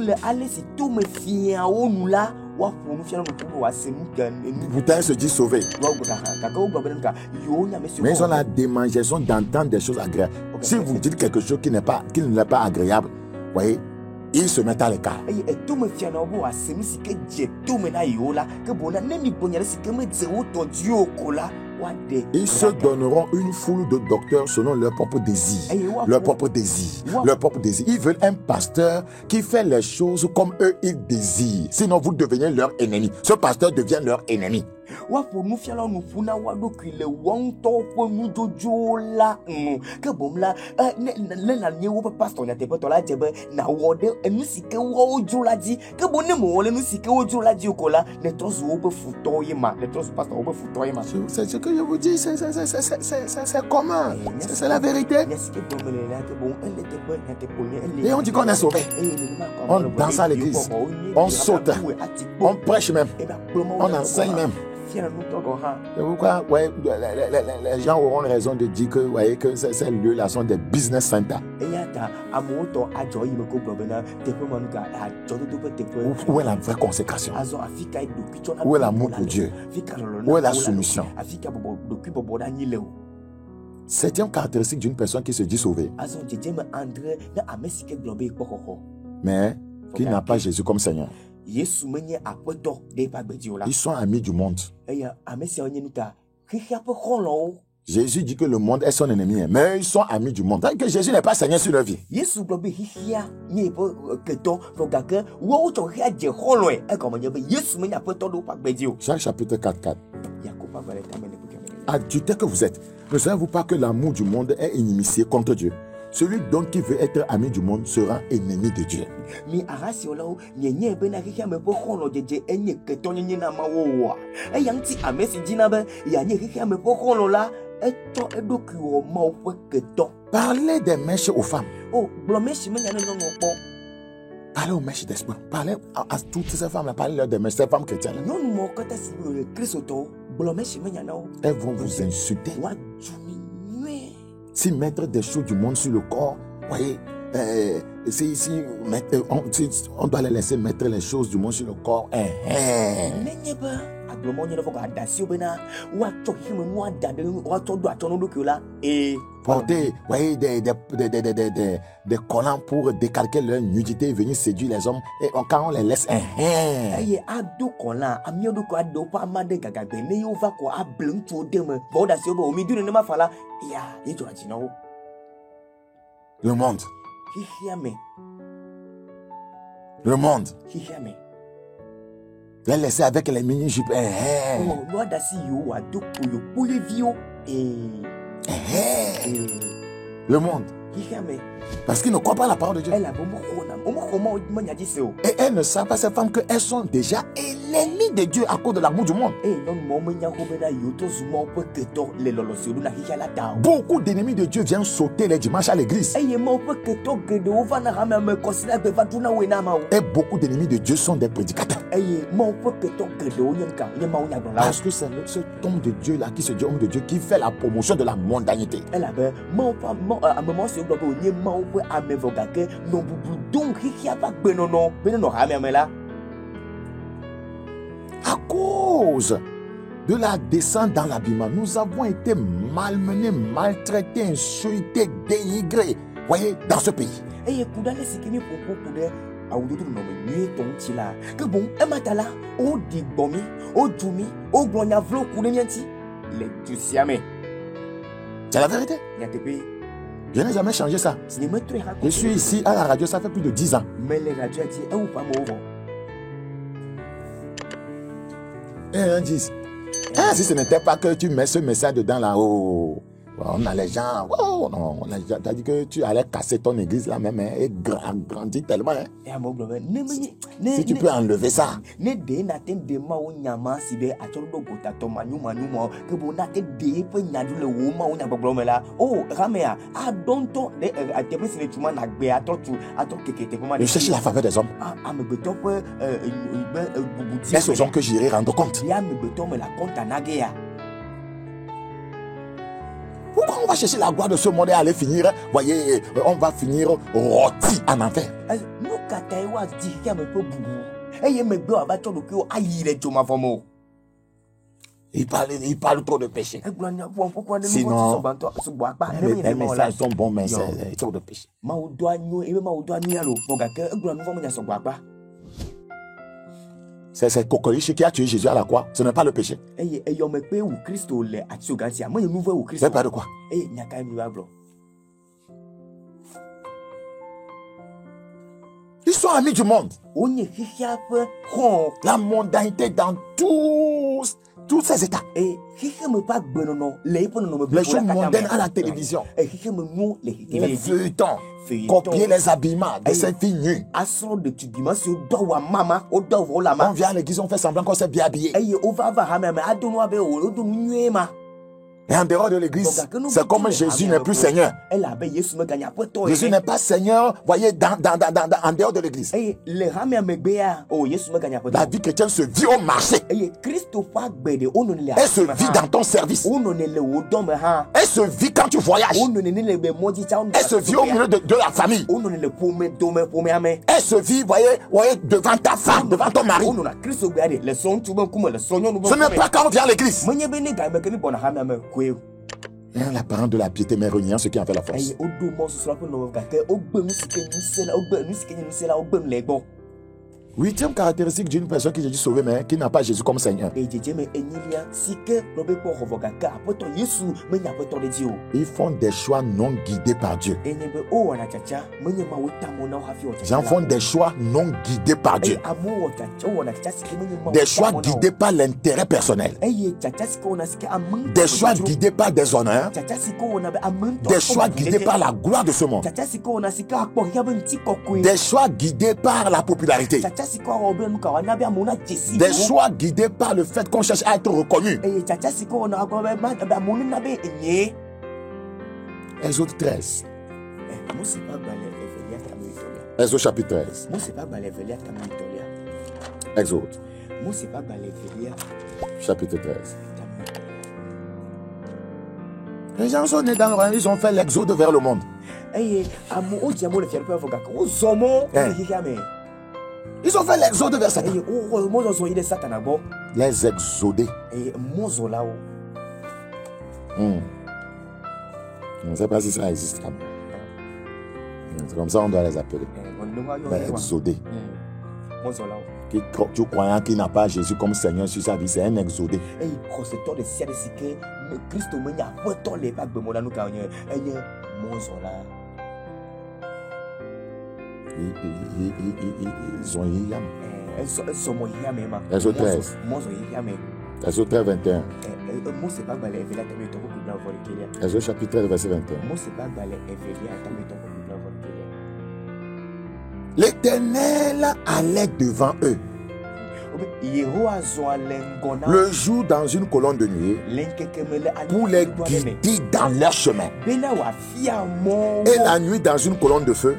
[SPEAKER 1] ils se disent sauvés. Mais ils ont la démangeaison d'entendre des choses agréables. Si vous dites quelque chose qui n'est pas agréable, voyez, ils se mettent à l'écart. Ils se donneront une foule de docteurs selon leur propre désir. Leur propre désir. Leur propre désir. Ils veulent un pasteur qui fait les choses comme eux ils désirent. Sinon vous devenez leur ennemi. Ce pasteur devient leur ennemi. C'est ce que je vous dis, c'est comment? C'est la vérité. Et on dit qu'on est sauvé. On danse à l'église, on saute, on prêche même, on enseigne même. C'est pourquoi les gens auront raison de dire que ces lieux-là sont des business centers. Où est la vraie consécration? Où est l'amour pour Dieu? Où est la soumission? C'est une caractéristique d'une personne qui se dit sauvée, mais qui n'a pas Jésus comme Seigneur. Ils sont amis du monde. Jésus dit que le monde est son ennemi, mais ils sont amis du monde. Que Jésus n'est pas Seigneur sur leur vie. Jean chapitre 4. Adultère que vous êtes, ne savez-vous pas que l'amour du monde est inimitié contre Dieu? Celui donc qui veut être ami du monde sera ennemi de Dieu. Parlez des mèches aux femmes. Parlez aux mèches d'espoir. Parlez à toutes ces femmes-là. Parlez-leur des mèches, ces femmes chrétiennes. Elles vont vous insulter. Si mettre des choses du monde sur le corps, voyez, on doit les laisser mettre les choses du monde sur le corps. Porter, voyez, des collants pour décalquer leur nudité et venir séduire les hommes. Et quand on les laisse, le monde. Le monde. Les laisser avec les mini-jupes. Le monde. Parce qu'ils ne croient pas la parole de Dieu. Et elles ne savent pas, ces femmes, qu'elles sont déjà ennemies de Dieu à cause de l'amour du monde. Beaucoup d'ennemis de Dieu viennent sauter les dimanches à l'église. Et beaucoup d'ennemis de Dieu sont des prédicateurs. Parce que c'est cet homme de Dieu là qui se dit homme de Dieu qui fait la promotion de la mondanité. À cause de la descente dans l'abîme, nous avons été malmenés, maltraités, insultés, dénigrés. Voyez, dans ce pays. C'est la vérité. Je n'ai jamais changé ça. Je suis ici à la radio, ça fait plus de 10 ans. Et on dit, si ce n'était pas que tu mets ce message dedans là-haut, On a les gens, oh non, on a dit que tu allais casser ton église là même, et grandir tellement. Hein. Si tu peux enlever ça. Je cherche la faveur des hommes. Est-ce aux hommes que j'irai rendre compte? Pourquoi on va chercher la gloire de ce monde et aller finir, voyez, on va finir rôti en enfer. Il parle trop de péché. Sinon, les messages sont bons, mais c'est trop de péché. C'est Cocoliche qui a tué Jésus à la croix. Ce n'est pas le péché. C'est pas de quoi? Ils sont amis du monde. La mondanité dans tous ces états. Les choses mondaines à la télévision. Les feuilletons. Copier les habillements de ces filles nues. On vient à l'église, on fait semblant qu'on s'est bien habillé. Et en dehors de l'église, c'est comme Jésus n'est plus Seigneur. Jésus n'est pas Seigneur, voyez, en dehors de l'église. La vie chrétienne se vit au marché. Elle se vit dans ton service. Elle se vit quand tu voyages. Elle se vit au milieu de la famille. Elle se vit, voyez, devant ta femme, devant ton mari. Ce n'est pas quand on vient à l'église. L'apparence de la piété, mais reniant ce qui en fait la force. Huitième caractéristique d'une personne qui est sauvée, mais qui n'a pas Jésus comme Seigneur. Ils font des choix non guidés par Dieu. Ils en font des choix non guidés par Dieu. Des choix guidés par l'intérêt personnel. Des choix guidés par des honneurs. Des choix guidés par la gloire de ce monde. Des choix guidés par la popularité. Des choix guidés par le fait qu'on cherche à être reconnu. Exode 13. Exode chapitre 13. Exode chapitre 13. Les gens sont nés dans le royaume, ils ont fait l'exode vers le monde. Ils ont fait l'exode vers Satan. Les exodés. Je ne sais pas si ça existe. C'est comme ça on doit les appeler. Les exodés. Tu crois qu'il n'a pas Jésus comme Seigneur sur sa vie, c'est un exodé. Ils ont Yam. Exode 13. Exode 13, 21. Exode chapitre 13, verset 21. L'Éternel allait devant eux. Le jour dans une colonne de nuée pour les guider dans leur chemin. Et la nuit dans une colonne de feu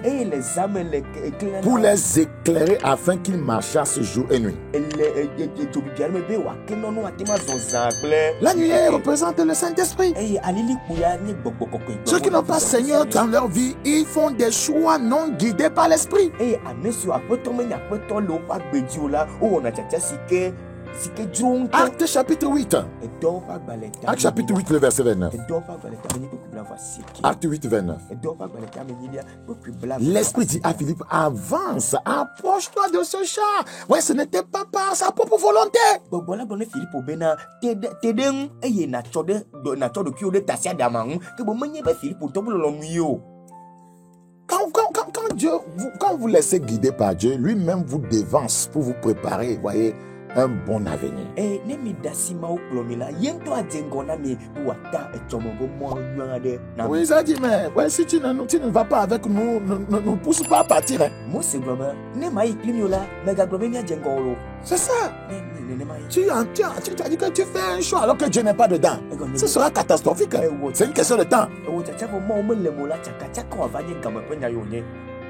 [SPEAKER 1] pour les éclairer afin qu'ils marchassent jour et nuit. La nuit représente le Saint-Esprit. Ceux qui n'ont pas Seigneur dans leur vie, ils font des choix non guidés par l'Esprit. Acte chapitre 8. Acte chapitre 8, le verset 29. Acte 8, 29. L'Esprit dit à Philippe, avance, approche-toi de ce char. Ouais, ce n'était pas par sa propre volonté. Quand vous laissez guider par Dieu, lui-même vous dévance pour vous préparer, voyez, un bon avenir. Oui, ça dit, mais ouais, si tu ne vas pas avec nous, ne pousse pas à partir. Hein. C'est ça. Tu as dit que tu fais un choix alors que Dieu n'est pas dedans. Ce sera catastrophique. C'est une question de temps.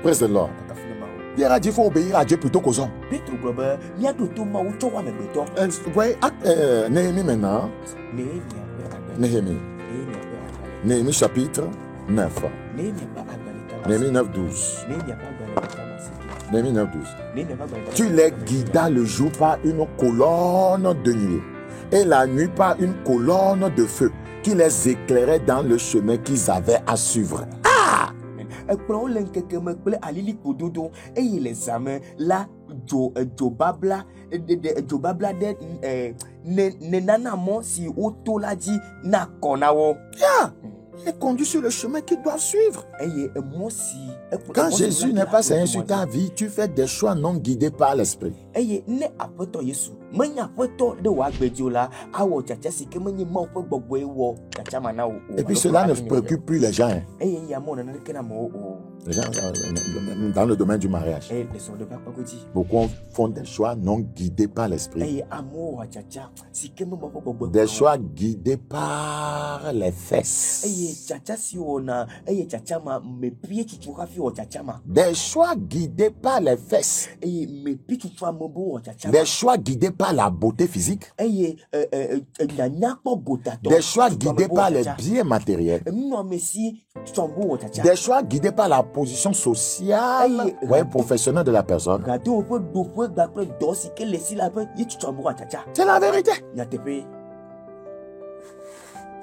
[SPEAKER 1] Praise the Lord. Pierre a dit qu'il faut obéir à Dieu plutôt qu'aux hommes. Vous voyez, Néhémie maintenant. Néhémie chapitre 9. Néhémie 9, 12. Néhémie 9, 12. Tu les guidas le jour par une colonne de nuée et la nuit par une colonne de feu qui les éclairait dans le chemin qu'ils avaient à suivre. Il est conduit sur le chemin qu'ils doivent suivre. Quand Jésus n'est pas Seigneur sur ta vie, tu fais des choix non guidés par l'Esprit. Et puis cela ne préoccupe plus les gens. Hein. Les gens dans le domaine du mariage. Beaucoup font des choix non guidés par l'Esprit. Des choix guidés par les fesses. Des choix guidés par les fesses. Des choix guidés par la beauté physique. Des choix guidés par les biens matériels. Des choix guidés par la position sociale, professionnelle de la personne. C'est la vérité.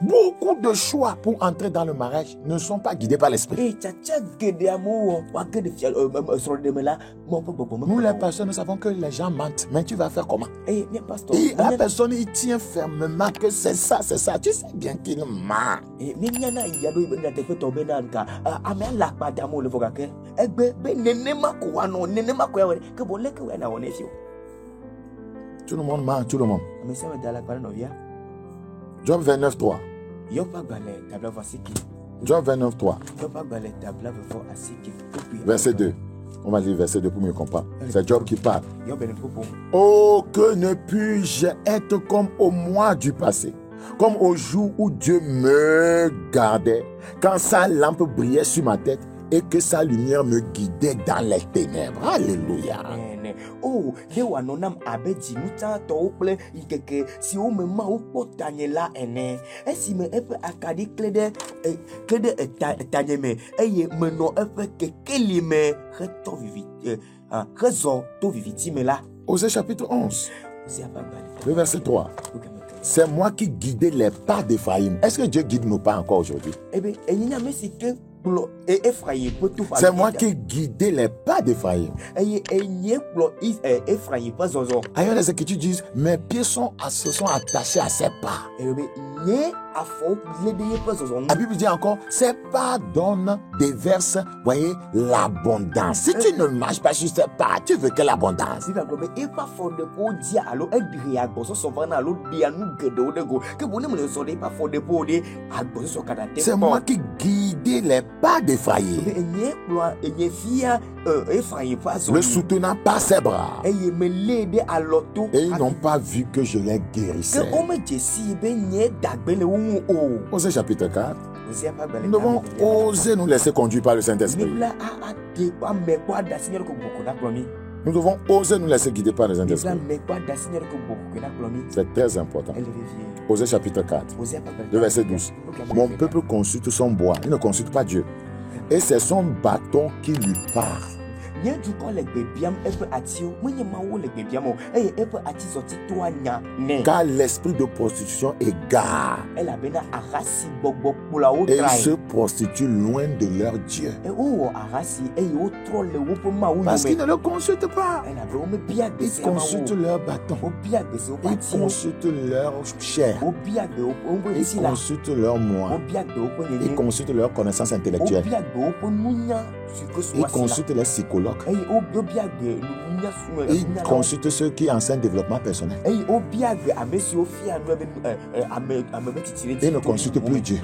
[SPEAKER 1] Beaucoup de choix pour entrer dans le mariage ne sont pas guidés par l'esprit. Nous les personnes, nous savons que les gens mentent, mais tu vas faire comment? Et la personne, il tient fermement que c'est ça. Tu sais bien qu'il ment. Tout le monde ment, tout le monde. Job 29, 3. Job 29, 3. Verset 2. On va lire verset 2 pour mieux comprendre. C'est Job qui parle. Oh, que ne puis-je être comme au mois du passé, comme au jour où Dieu me gardait, quand sa lampe brillait sur ma tête et que sa lumière me guidait dans les ténèbres. Alléluia.
[SPEAKER 2] Oh, dewa nonam abedi muta to ople ikeke si o me ma o tanyela ene esi me epe akadi klede tanyeme eye me no epe kekeli me reto viviti rezo to viviti me la.
[SPEAKER 1] Osée chapitre 11. Le verset 3. C'est moi qui guidais les pas d'Éphraïm. Est-ce que Dieu guide nos pas encore aujourd'hui?
[SPEAKER 2] Eh bien,
[SPEAKER 1] c'est moi qui guidais les pas d'Éphraïm. Ailleurs, les Écritures disent, mes pieds se sont attachés à ses pas. La Bible dit encore, ses pas donnent, déversent, voyez, l'abondance. Si tu ne marches pas sur ses pas, tu veux quelle abondance? C'est moi qui guidais les pas d'Éphraïm, le soutenant par ses bras. Et ils n'ont pas vu que je les guérissais. Osée chapitre 4. Nous devons oser nous laisser conduire par le Saint-Esprit. Nous devons oser nous laisser guider par le Saint-Esprit. C'est très important. Osée chapitre 4, le verset 12. Mon peuple consulte son bois, il ne consulte pas Dieu. Et c'est son bâton qui lui parle. Car l'esprit de prostitution égare. Et ils se prostituent loin de leur Dieu. Parce qu'ils ne le consultent pas. Ils consultent leur bâton. Ils consultent leur chair. Ils consultent leur moi. Ils consultent leur connaissance intellectuelle. Ils consultent les psychologues. psychologues. Il consulte ceux qui enseignent développement personnel. Il ne consulte plus Dieu.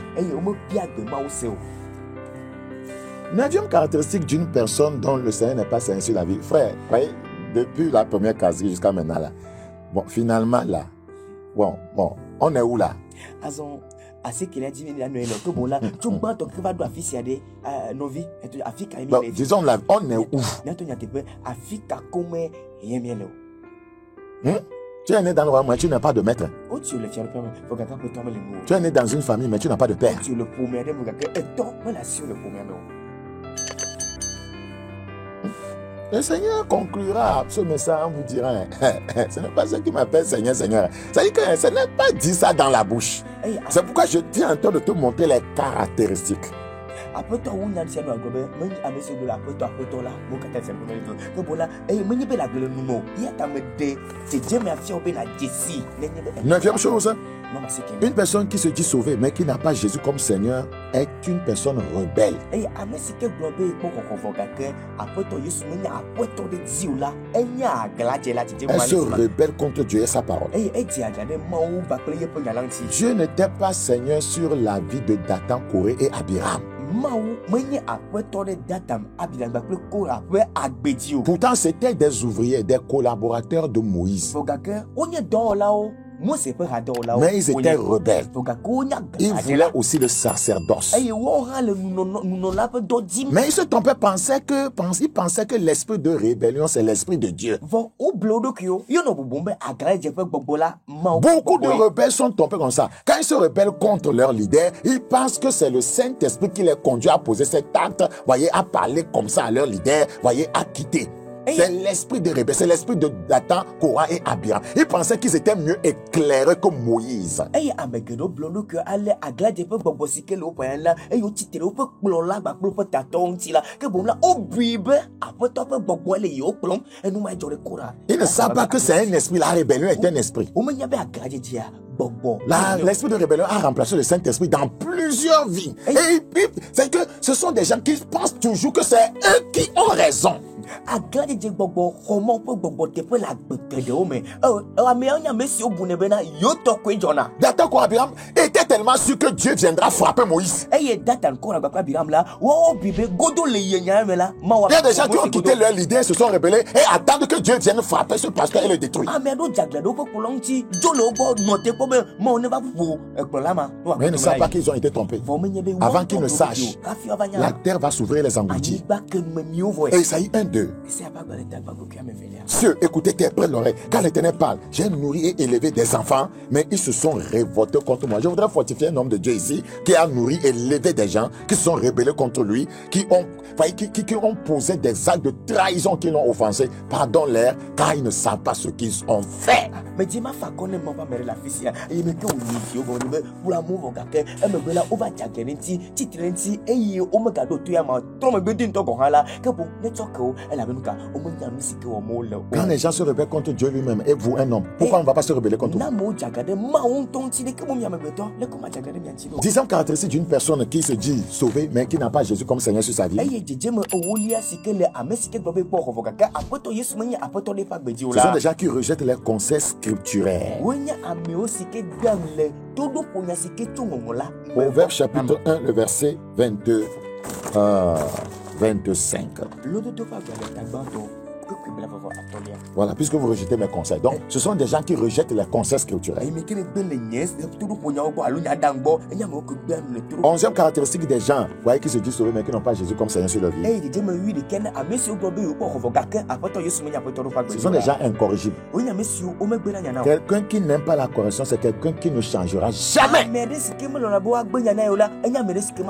[SPEAKER 1] 9e caractéristique d'une personne dont le Seigneur n'est pas Seigneur sur la vie. Frère, voyez, depuis la première caserie jusqu'à maintenant là. Bon, finalement là. Bon, on est où là? Donc, disons là, on est où? Tu es né dans le roi, mais tu n'as pas de maître. Tu es né dans une famille, mais tu n'as pas de père. Le Seigneur conclura ce message en vous disant ce n'est pas ce qui m'appelle Seigneur, Seigneur. C'est-à-dire que ce n'est pas dit ça dans la bouche. C'est pourquoi je tiens en train de te montrer les caractéristiques. Neuvième chose, une personne qui se dit sauvée mais qui n'a pas Jésus comme Seigneur est une personne rebelle. Elle se rebelle contre Dieu et sa parole. Dieu n'était pas Seigneur sur la vie de Dathan, Corée et Abiram. Pourtant, c'était des ouvriers, des collaborateurs de Moïse. Mais ils étaient rebelles. Ils voulaient aussi le sacerdoce. Mais ils se trompaient, ils pensaient que l'esprit de rébellion, c'est l'esprit de Dieu. Beaucoup de rebelles sont trompés comme ça. Quand ils se rebellent contre leur leader, ils pensent que c'est le Saint-Esprit qui les conduit à poser cet acte, voyez, à parler comme ça à leur leader, voyez, à quitter. C'est l'esprit de rebelle, c'est l'esprit de Dathan, Korah et Abiram. Ils pensaient qu'ils étaient mieux éclairés que Moïse. Ils ne savent pas que c'est un esprit, la rébellion est un esprit. L'esprit de rébellion a remplacé le Saint-Esprit dans plusieurs vies. Et c'est que ce sont des gens qui pensent toujours que c'est eux qui ont raison. Dathan, Korah, Abiram était tellement sûr que Dieu viendra frapper Moïse. Il y a des gens qui ont quitté leur leader, se sont rebellés et attendent que Dieu vienne frapper ce pasteur et le détruire. Mais ils ne savent pas qu'ils ont été trompés. Avant qu'ils ne sachent, la terre va s'ouvrir les engloutir. Et Isaïe 1:2. Ceux, écoutez, près de l'oreille. Quand l'Éternel parle, j'ai nourri et élevé des enfants, mais ils se sont révoltés contre moi. Je voudrais fortifier un homme de Dieu ici qui a nourri et élevé des gens qui se sont rebellés contre lui, qui ont posé des actes de trahison, qui l'ont offensé. Pardonne-leur, car ils ne savent pas ce qu'ils ont fait. Quand les gens se rebellent contre Dieu lui-même, et vous, un homme, pourquoi on ne va pas se rebeller contre vous? 10e caractéristique d'une personne qui se dit sauvée, mais qui n'a pas Jésus comme Seigneur sur sa vie. Ce sont des gens qui rejettent les conseils scripturaires. Proverbe chapitre 1, le verset 22. 25. Voilà, puisque vous rejetez mes conseils. Donc, ce sont des gens qui rejettent les conseils scripturels. 11e caractéristique des gens, voyez, qui se disent sauvés mais qui n'ont pas Jésus comme Seigneur sur leur vie. Ce sont des gens incorrigibles. Quelqu'un qui n'aime pas la correction, c'est quelqu'un qui ne changera jamais.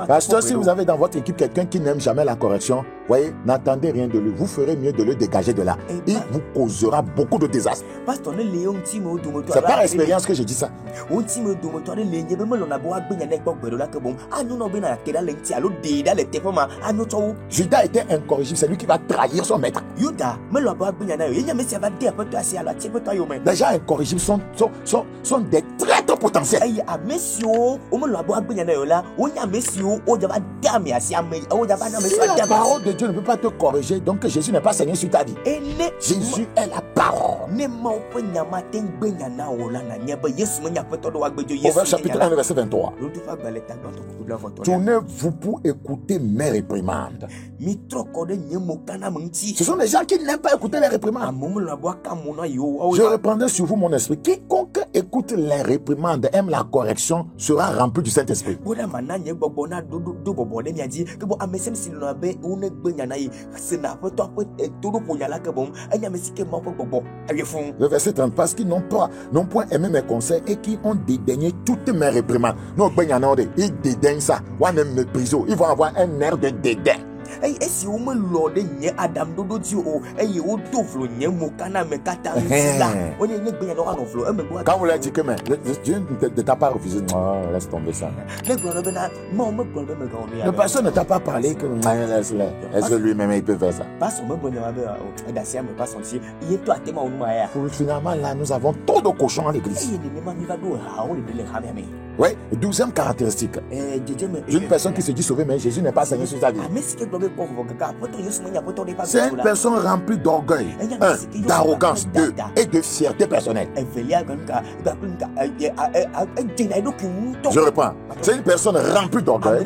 [SPEAKER 1] Pasteur, si vous avez dans votre équipe quelqu'un qui n'aime jamais la correction, voyez, n'attendez rien de lui. Vous ferez mieux de le dégager de là, il vous causera beaucoup de désastres. C'est par expérience que je dis ça. Judas était incorrigible, c'est lui qui va trahir son maître. Les gens incorrigibles sont des traîtres potentiels. Si la parole de Dieu ne peut pas te corriger, donc Jésus n'est pas Seigneur sur ta vie. Jésus est la parole. Proverbe chapitre 1, verset 23. Tournez-vous pour écouter mes réprimandes. Ce sont des gens qui n'aiment pas écouter les réprimandes. Je reprendrai sur vous mon esprit. Quiconque écoute les réprimandes, aime la correction, sera rempli du Saint-Esprit. Le verset 30, parce qu'ils n'ont point aimé mes conseils et qui ont dédaigné toutes mes réprimandes. Non, ils dédaignent ça. Ils vont avoir un air de dédain. Quand vous leur dites que Dieu ne t'a pas refusé, laisse tomber ça. La personne ne t'a pas parlé que laisse-le. Est-ce que lui-même il peut faire ça? Finalement là nous avons trop de cochons à l'église. Oui, 12e caractéristique. Une personne qui se dit sauvée, mais Jésus n'est pas Seigneur sur sa vie. C'est une personne remplie d'orgueil, d'arrogance, et de fierté personnelle. Je reprends. C'est une personne remplie d'orgueil,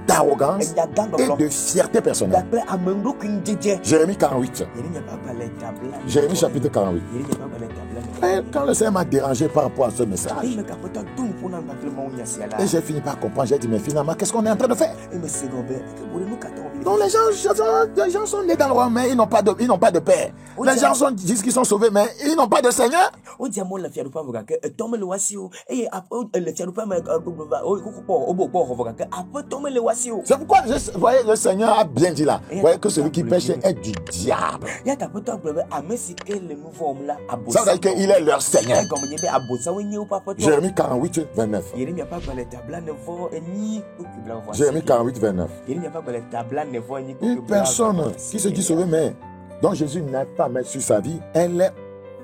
[SPEAKER 1] d'arrogance et de fierté personnelle. Jérémie 48. Jérémie chapitre 48. Quand le Seigneur m'a dérangé par rapport à ce message, et j'ai fini par comprendre, j'ai dit, mais finalement, qu'est-ce qu'on est en train de faire? Donc les gens sont nés dans le roi, mais ils n'ont pas de père. Les gens disent qu'ils sont sauvés, mais ils n'ont pas de Seigneur. C'est pourquoi vous voyez, le Seigneur a bien dit là. Vous voyez que celui qui pêche est du diable. Ça veut dire qu'il est leur Seigneur. Jérémie 48, 29. Jérémie 48, 29. Une personne qui se dit sauvée, mais dont Jésus n'a pas mis sur sa vie, elle est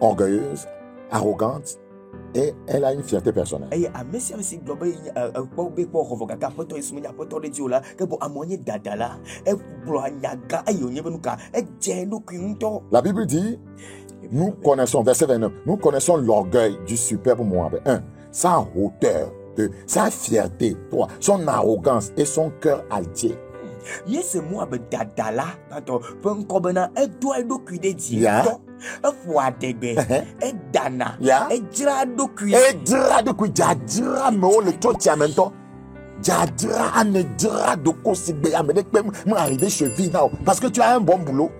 [SPEAKER 1] orgueilleuse, arrogante et elle a une fierté personnelle. La Bible dit, nous connaissons, verset 29, nous connaissons l'orgueil du superbe Moab. 1. Sa hauteur. 2. Sa fierté. 3. Son arrogance et son cœur altier. Parce que tu as un bon boulot,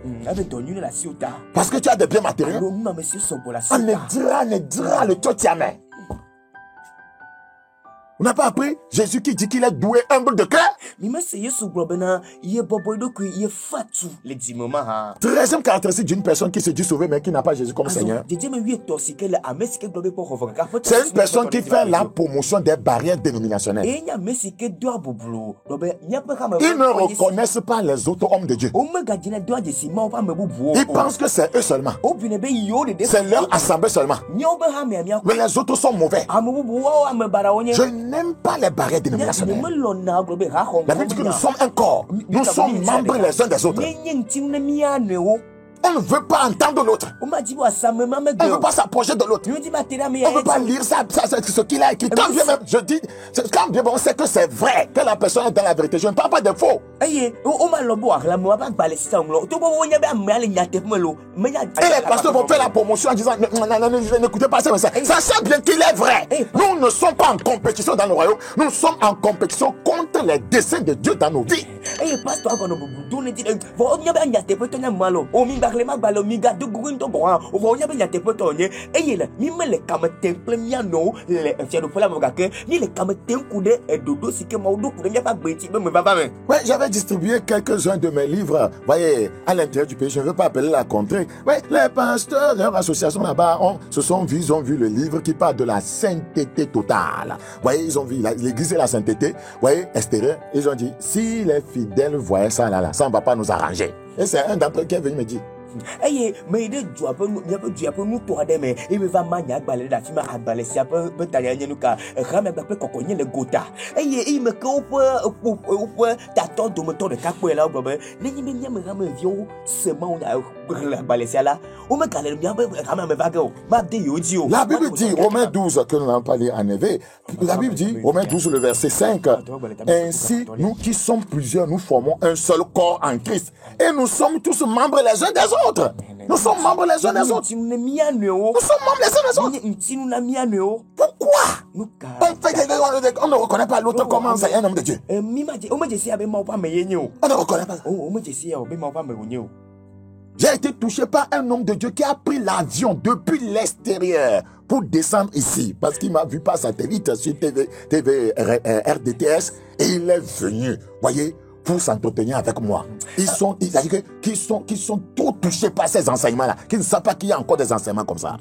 [SPEAKER 1] parce que tu as des biens matériels, on ne dira le totiamé. On n'a pas appris Jésus qui dit qu'il est doué, humble de cœur. 13e caractéristique d'une personne qui se dit sauvée mais qui n'a pas Jésus comme Seigneur. C'est une personne qui fait la promotion des barrières dénominationnelles. Ils ne reconnaissent pas les autres hommes de Dieu. Ils pensent que c'est eux seulement. C'est leur assemblée seulement. Mais les autres sont mauvais. Je n'aime pas les barrières dénominationnelles. La Bible dit que nous sommes un corps. Nous sommes membres les uns des autres. On ne veut pas entendre l'autre. On ne veut pas s'approcher de l'autre. On ne veut pas lire ça, ce qu'il a écrit. Quand Dieu sait que c'est vrai, que la personne est dans la vérité, je ne parle pas de faux. Et les pasteurs vont faire la promotion en disant n'écoutez pas ça, mais ça sait bien qu'il est vrai. Nous ne sommes pas en compétition dans le royaume. Nous sommes en compétition contre les desseins de Dieu dans nos vies.
[SPEAKER 2] Et pasteur quand on donne dit faut on y a bien te peut on malo o mi bakle ma balo mi ga de gugun to go o faut on y a bien te peut on y et là mi me le kam temple mi no le fiero pour la moga que ni le kam temple de et dodo si que maudo pour mi pas beti me baba me.
[SPEAKER 1] Ouais, j'avais distribué quelques-uns de mes livres, voyez, à l'intérieur du pays. Je ne veux pas appeler la contrée. Ouais, les pasteurs, leur association là-bas, ils ont vu le livre qui parle de la sainteté totale. Voyez, ils ont vu l'église et la sainteté, voyez, extérieure. Ils ont dit, si les fidèles voyaient ça là, ça ne va pas nous arranger. Et c'est un d'entre eux qui est venu me dire,
[SPEAKER 2] Aye, mais de joie pour nous, nous toi de mais il va mania balé la fima à balé si peu taillé nous car ramé peu coconnier le gota. Aye, il me coupe t'attends de moteur de capoué là baba. N'est ni me ramé vieux seulement la balé si là. On me calme bien ramé vago. Ma de yodio.
[SPEAKER 1] La Bible dit, Romains 12, que nous n'avons pas lu en éveil. La Bible dit, Romains 12, le verset 5. Ainsi, nous qui sommes plusieurs, nous formons un seul corps en Christ. Et nous sommes tous membres les uns des autres. Nous sommes membres les uns des autres. Nous sommes membres les uns des autres. Pourquoi on ne reconnaît pas l'autre comme un homme de Dieu. On ne reconnaît pas. J'ai été touché par un homme de Dieu qui a pris l'avion depuis l'extérieur pour descendre ici. Parce qu'il m'a vu par satellite sur RDTS et il est venu. Voyez, pour s'entretenir avec moi. Ils sont trop touchés par ces enseignements-là, qui ne savent pas qu'il y a encore des enseignements comme ça.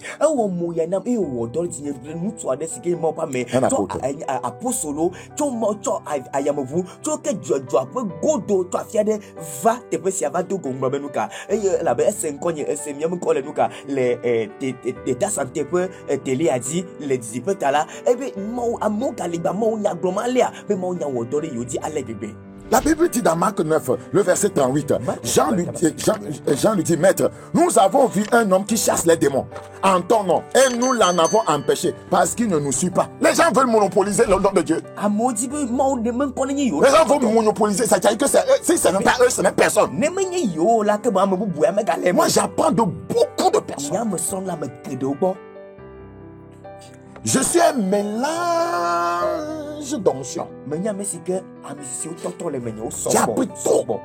[SPEAKER 1] La Bible dit dans Marc 9, le verset 38, Jean lui dit, Maître, nous avons vu un homme qui chasse les démons en ton nom et nous l'en avons empêché parce qu'il ne nous suit pas. Les gens veulent monopoliser le nom de Dieu. Les gens veulent monopoliser, ça veut dire que si ce n'est pas eux, ce n'est personne. Moi, j'apprends de beaucoup de personnes. Je suis un mélange d'onction. J'ai appris trop.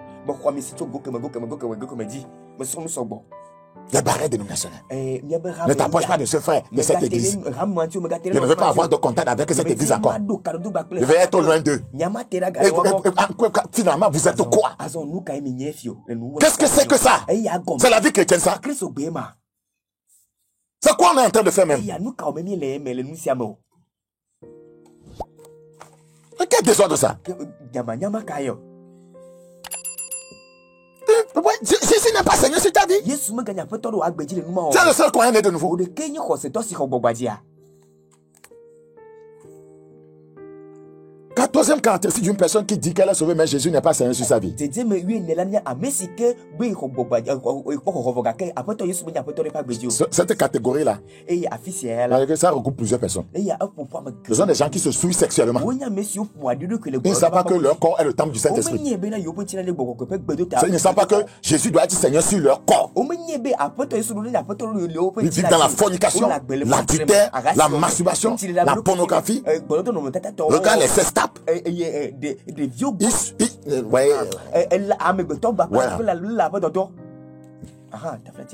[SPEAKER 1] Les barrettes dénominationnelles. Ne t'approche pas de ce frère, de cette église. Je ne veux pas avoir de contact avec cette église encore. Je vais être loin d'eux. Et finalement, vous êtes quoi? Qu'est-ce que c'est que ça? C'est la vie chrétienne, ça? C'est quoi on est en train de faire même? Quel désordre ça? Jésus n'est pas Seigneur sur ta vie. C'est le seul croyant né de nouveau. 14e caractéristique d'une personne qui dit qu'elle a sauvé, mais Jésus n'est pas Seigneur sur sa vie. Cette catégorie-là, ça regroupe plusieurs personnes. Ce sont des gens qui se souillent sexuellement. Ils ne savent pas que leur corps est le temple du Saint-Esprit. Ils ne savent pas que Jésus doit être Seigneur sur leur corps. Ils vivent dans la fornication, l'adultère, la masturbation, la pornographie. Regarde les sextapes.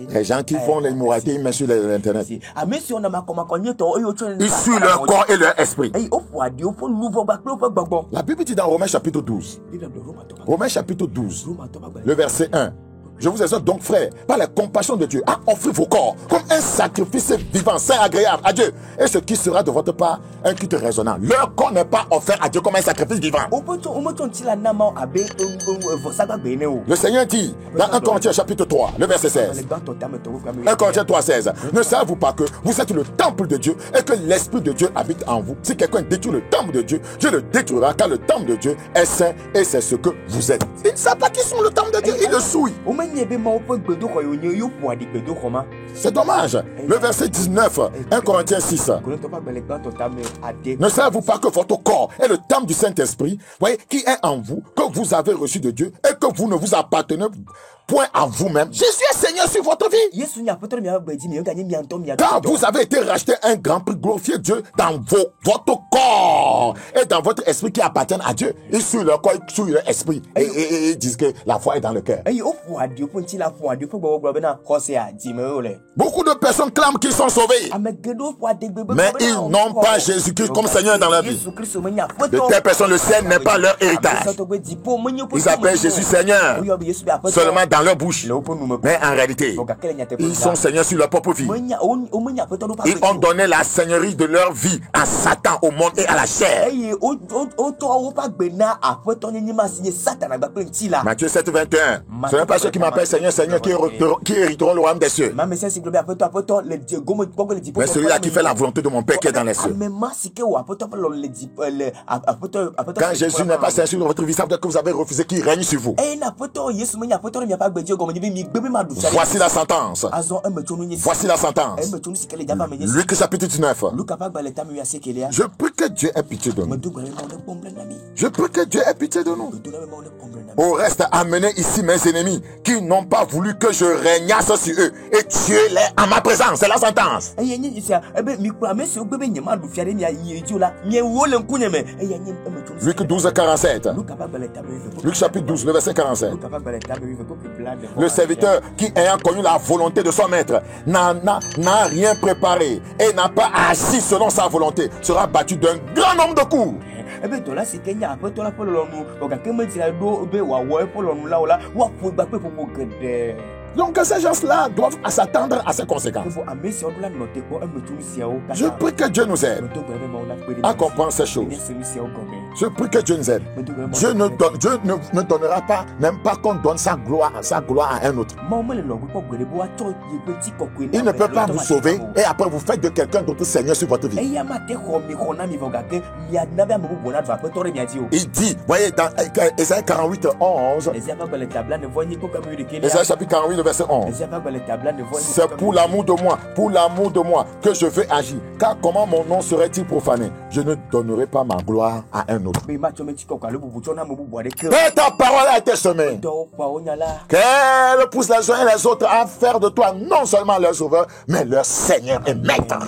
[SPEAKER 1] Les gens qui font l'immoralité, ils mettent sur l'internet. Ils suivent leur corps et leur esprit. La Bible dit dans Romains chapitre 12. Romains chapitre 12, le verset 1. Je vous exhorte donc, frères, par la compassion de Dieu, à offrir vos corps comme un sacrifice vivant, saint, agréable à Dieu. Et ce qui sera de votre part un culte raisonnable. Leur corps n'est pas offert à Dieu comme un sacrifice vivant. Le Seigneur dit dans 1 Corinthiens chapitre 3, le verset 16. 1 Corinthiens 3, 16. Ne savez-vous pas que vous êtes le temple de Dieu et que l'Esprit de Dieu habite en vous? Si quelqu'un détruit le temple de Dieu, Dieu le détruira, car le temple de Dieu est saint et c'est ce que vous êtes. Ils ne savent pas qu'ils sont le temple de Dieu, ils le souillent. C'est dommage. Le verset 19, 1 Corinthiens 6. Ne savez-vous pas que votre corps est le temple du Saint-Esprit, voyez, qui est en vous, que vous avez reçu de Dieu et que vous ne vous appartenez point à vous-même. Jésus est Seigneur sur votre vie. Car vous avez été racheté un grand prix. Glorifiez Dieu dans votre corps et dans votre esprit qui appartiennent à Dieu. Ils sur leur corps, sur leur esprit. Et ils disent que la foi est dans le cœur. Beaucoup de personnes clament qu'ils sont sauvés. Mais ils n'ont pas Jésus-Christ comme Seigneur dans leur vie. De telles personnes, le ciel n'est pas leur héritage. Ils appellent Jésus Seigneur seulement dans leur bouche. Mais en réalité, ils sont Seigneurs sur leur propre vie. Ils ont donné la seigneurie de leur vie à Satan, au monde et à la chair. Matthieu 7, 21. Ce n'est pas ceux qui m'appellent Seigneur, Seigneur qui hériteront le royaume des cieux. Mais celui-là qui fait la volonté de mon Père qui est dans les cieux. Quand Jésus n'est pas Seigneur sur votre vie, ça veut dire que vous avez refusé qu'il règne sur vous. Voici la sentence. Voici la sentence. Luc chapitre 19. Je prie que Dieu ait pitié de nous. Je prie que Dieu ait pitié de nous. Au reste, amenez ici mes ennemis qui n'ont pas voulu que je régnasse sur eux et tuez-les en ma présence. C'est la sentence. Luc 12, 47. Luc chapitre 12, le verset 47. Le serviteur qui ayant connu la volonté de son maître n'a rien préparé et n'a pas agi selon sa volonté sera battu d'un grand nombre de coups. Donc ces gens-là doivent s'attendre à ces conséquences. Je prie que Dieu nous aide à comprendre ces choses. Je prie que Dieu nous aide. Dieu ne donnera pas, n'aime pas qu'on donne sa gloire à un autre. Il ne peut pas vous sauver et après vous faites de quelqu'un d'autre Seigneur sur votre vie. Il dit, voyez dans Ésaïe 48, 11, Ésaïe chapitre 48, verset 11. C'est pour l'amour de moi que je veux agir. Car comment mon nom serait-il profané? Je ne donnerai pas ma gloire à un autre. Et ta parole a été semée. Qu'elle pousse les uns et les autres à faire de toi non seulement leur sauveur, mais leur Seigneur et Maître.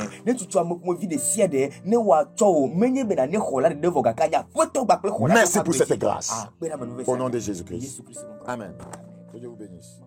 [SPEAKER 1] Merci pour cette grâce. Au nom de Jésus-Christ. Amen. Que Dieu vous bénisse.